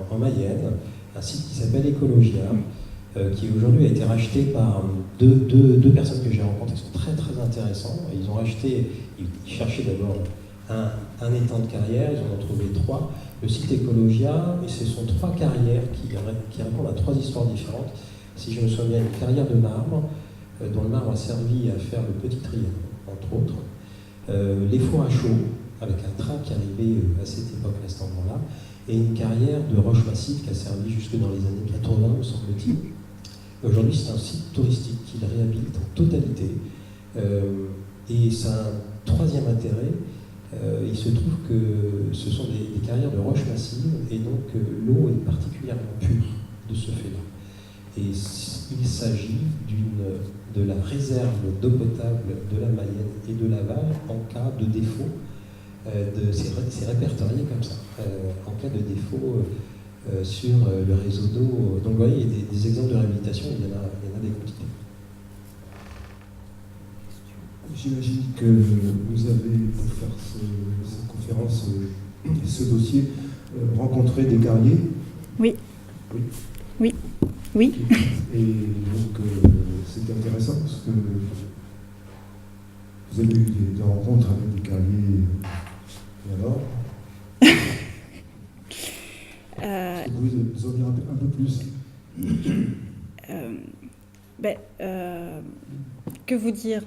en Mayenne, un site qui s'appelle Ecologia, qui aujourd'hui a été racheté par deux personnes que j'ai rencontrées qui sont très très intéressants. Ils ont racheté, ils cherchaient d'abord un étang de carrière, ils en ont trouvé 3. Le site Ecologia, et ce sont 3 carrières qui répondent à 3 histoires différentes. Si je me souviens bien, une carrière de marbre, dont le marbre a servi à faire le petit triangle, entre autres. Les fours à chaud, avec un train qui arrivait à cette époque, à cet endroit-là, et une carrière de roche massive qui a servi jusque dans les années 80, me semble-t-il. Aujourd'hui, c'est un site touristique qui le réhabilite en totalité. Et c'est un troisième intérêt. Il se trouve que ce sont des carrières de roche massive, et donc l'eau est particulièrement pure de ce fait-là. Et il s'agit de la réserve d'eau potable de la Mayenne et de Laval en cas de défaut. C'est répertorié comme ça, en cas de défaut sur le réseau d'eau. Donc vous voyez, il y a des exemples de réhabilitation, il y en a des quantités. J'imagine que vous avez, pour faire cette conférence, ce dossier, rencontré des carriers. Oui. Oui. Oui. Oui. Et donc, c'était intéressant parce que vous avez eu des rencontres avec des carriers. Et alors vous pouvez en dire un peu plus. Que vous dire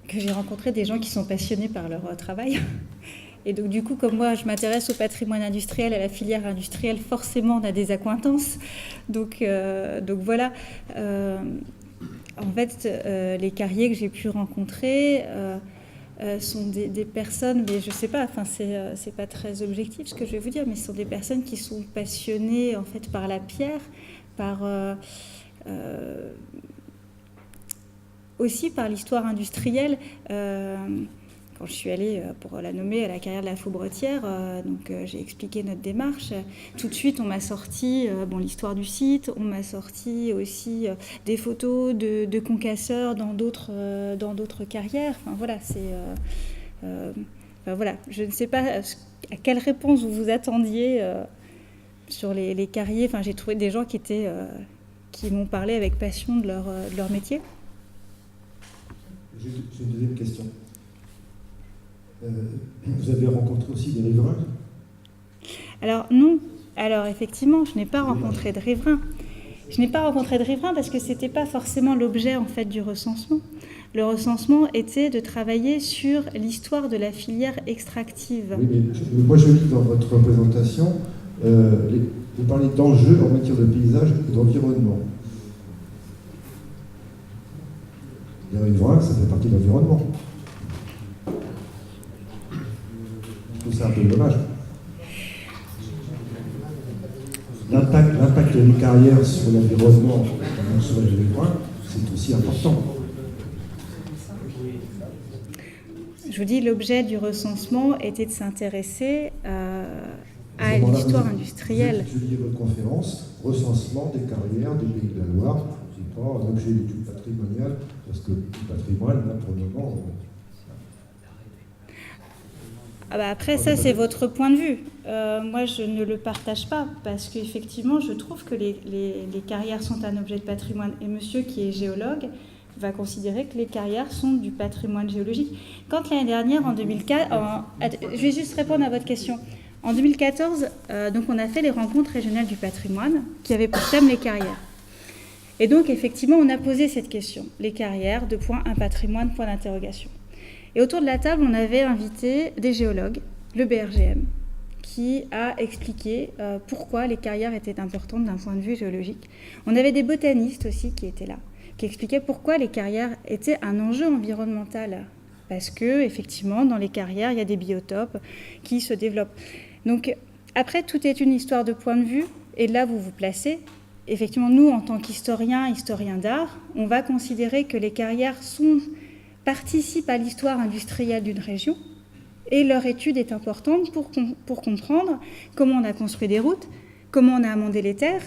que j'ai rencontré des gens qui sont passionnés par leur travail. Et donc, du coup, comme moi, je m'intéresse au patrimoine industriel, à la filière industrielle, forcément, on a des accointances. Donc voilà. En fait, les carriers que j'ai pu rencontrer sont des personnes, mais je sais pas, enfin, c'est pas très objectif ce que je vais vous dire, mais ce sont des personnes qui sont passionnées, en fait, par la pierre, aussi par l'histoire industrielle. Quand je suis allée, pour la nommer, à la carrière de la Faubretière, j'ai expliqué notre démarche. Tout de suite, on m'a sorti l'histoire du site, on m'a sorti aussi des photos de concasseurs dans d'autres carrières. Enfin voilà, voilà. Je ne sais pas à quelle réponse vous vous attendiez sur les carriers. Enfin, j'ai trouvé des gens qui m'ont parlé avec passion de leur métier. J'ai une deuxième question. Vous avez rencontré aussi des riverains? Alors non. Alors effectivement, je n'ai pas rencontré de riverains. Je n'ai pas rencontré de riverains parce que c'était pas forcément l'objet en fait du recensement. Le recensement était de travailler sur l'histoire de la filière extractive. Oui, mais moi je lis dans votre présentation, vous parlez d'enjeux en matière de paysage et d'environnement. Les riverains, ça fait partie de l'environnement. C'est un peu dommage. L'impact des carrières sur l'environnement, sur les riverains, c'est aussi important. Je vous dis, l'objet du recensement était de s'intéresser à l'histoire industrielle. Je lis votre conférence, recensement des carrières des Pays de la Loire. Ce n'est pas un objet d'étude patrimoniale, parce que le patrimoine, là, pour le moment... Après, ça, c'est votre point de vue. Moi, je ne le partage pas, parce qu'effectivement, je trouve que les carrières sont un objet de patrimoine. Et monsieur, qui est géologue, va considérer que les carrières sont du patrimoine géologique. Quand l'année dernière, en 2004... je vais juste répondre à votre question. En 2014, on a fait les rencontres régionales du patrimoine, qui avaient pour thème les carrières. Et donc, effectivement, on a posé cette question. Les carrières, un patrimoine, point d'interrogation. Et autour de la table, on avait invité des géologues, le BRGM, qui a expliqué pourquoi les carrières étaient importantes d'un point de vue géologique. On avait des botanistes aussi qui étaient là, qui expliquaient pourquoi les carrières étaient un enjeu environnemental. Parce que, effectivement, dans les carrières, il y a des biotopes qui se développent. Donc, après, tout est une histoire de point de vue, et là, vous vous placez. Effectivement, nous, en tant qu'historiens d'art, on va considérer que les carrières participent à l'histoire industrielle d'une région et leur étude est importante pour comprendre comment on a construit des routes, comment on a amendé les terres,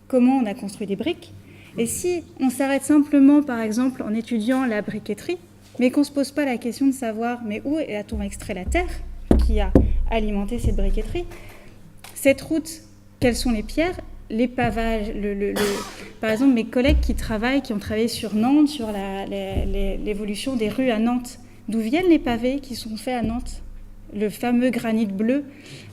comment on a construit des briques. Et si on s'arrête simplement, par exemple, en étudiant la briqueterie, mais qu'on ne se pose pas la question de savoir mais où a-t-on extrait la terre qui a alimenté cette briqueterie, cette route, quelles sont les pierres, les pavages, par exemple mes collègues qui ont travaillé sur Nantes, sur l'évolution des rues à Nantes, d'où viennent les pavés qui sont faits à Nantes? Le fameux granit bleu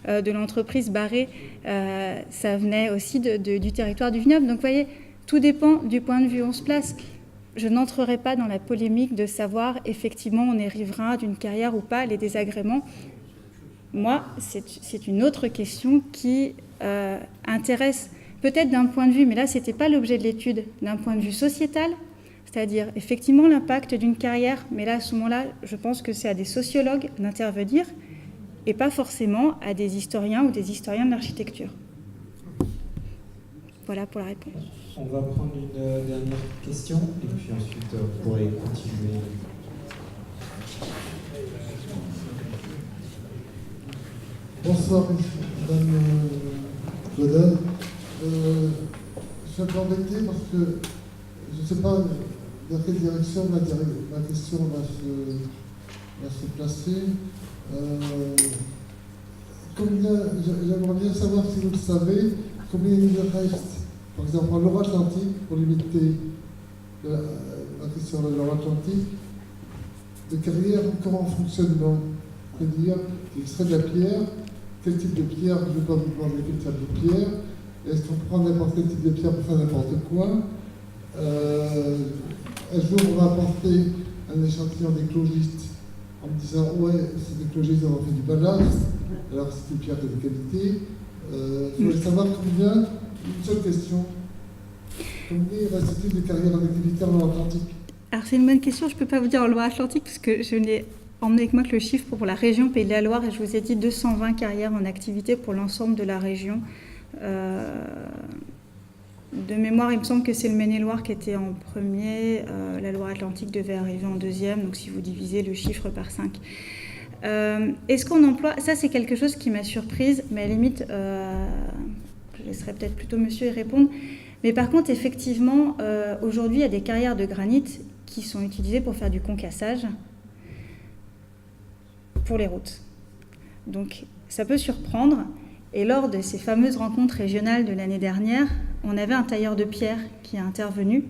de l'entreprise Barré, ça venait aussi du territoire du vignoble. Donc vous voyez, tout dépend du point de vue où on se place. Je n'entrerai pas dans la polémique de savoir effectivement on est riverain d'une carrière ou pas, les désagréments. Moi, c'est une autre question qui intéresse peut-être d'un point de vue, mais là, ce n'était pas l'objet de l'étude, d'un point de vue sociétal, c'est-à-dire effectivement l'impact d'une carrière, mais là, à ce moment-là, je pense que c'est à des sociologues d'intervenir et pas forcément à des historiens ou des historiens de l'architecture. Voilà pour la réponse. On va prendre une dernière question et puis ensuite vous pourrez continuer. Bonsoir, Madame Godin. Je suis un peu embêté parce que je ne sais pas dans quelle direction ma question va se placer. J'aimerais bien savoir si vous le savez, combien il reste, par exemple, en Loire-Atlantique, pour limiter la question de Loire-Atlantique, de carrières encore en fonctionnement. C'est-à-dire, l'extrait de la pierre, quel type de pierre, je ne vais pas vous demander quel type de pierre, est-ce qu'on prend n'importe quel type de pierre pour faire n'importe quoi? Un jour, on va apporter un échantillon d'éclogistes en me disant ouais, ces éclogistes ont fait du ballast, alors c'est une pierre de qualité. Je voulais savoir combien, une seule question, combien reste-t-il de carrières en activité en Atlantique? Alors c'est une bonne question, je ne peux pas vous dire en Loire-Atlantique parce que je n'ai emmené avec moi que le chiffre pour la région Pays de la Loire et je vous ai dit 220 carrières en activité pour l'ensemble de la région. De mémoire, il me semble que c'est le Maine-et-Loire qui était en premier, la Loire-Atlantique devait arriver en deuxième, donc si vous divisez le chiffre par 5. Est-ce qu'on emploie... Ça, c'est quelque chose qui m'a surprise, mais à la limite, je laisserai peut-être plutôt monsieur y répondre. Mais par contre, effectivement, aujourd'hui, il y a des carrières de granit qui sont utilisées pour faire du concassage pour les routes. Donc, ça peut surprendre. Et lors de ces fameuses rencontres régionales de l'année dernière, on avait un tailleur de pierre qui a intervenu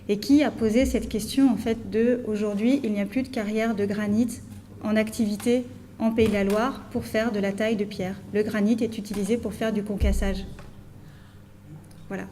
et qui a posé cette question en fait de aujourd'hui, il n'y a plus de carrière de granit en activité en Pays de la Loire pour faire de la taille de pierre. Le granit est utilisé pour faire du concassage. Voilà.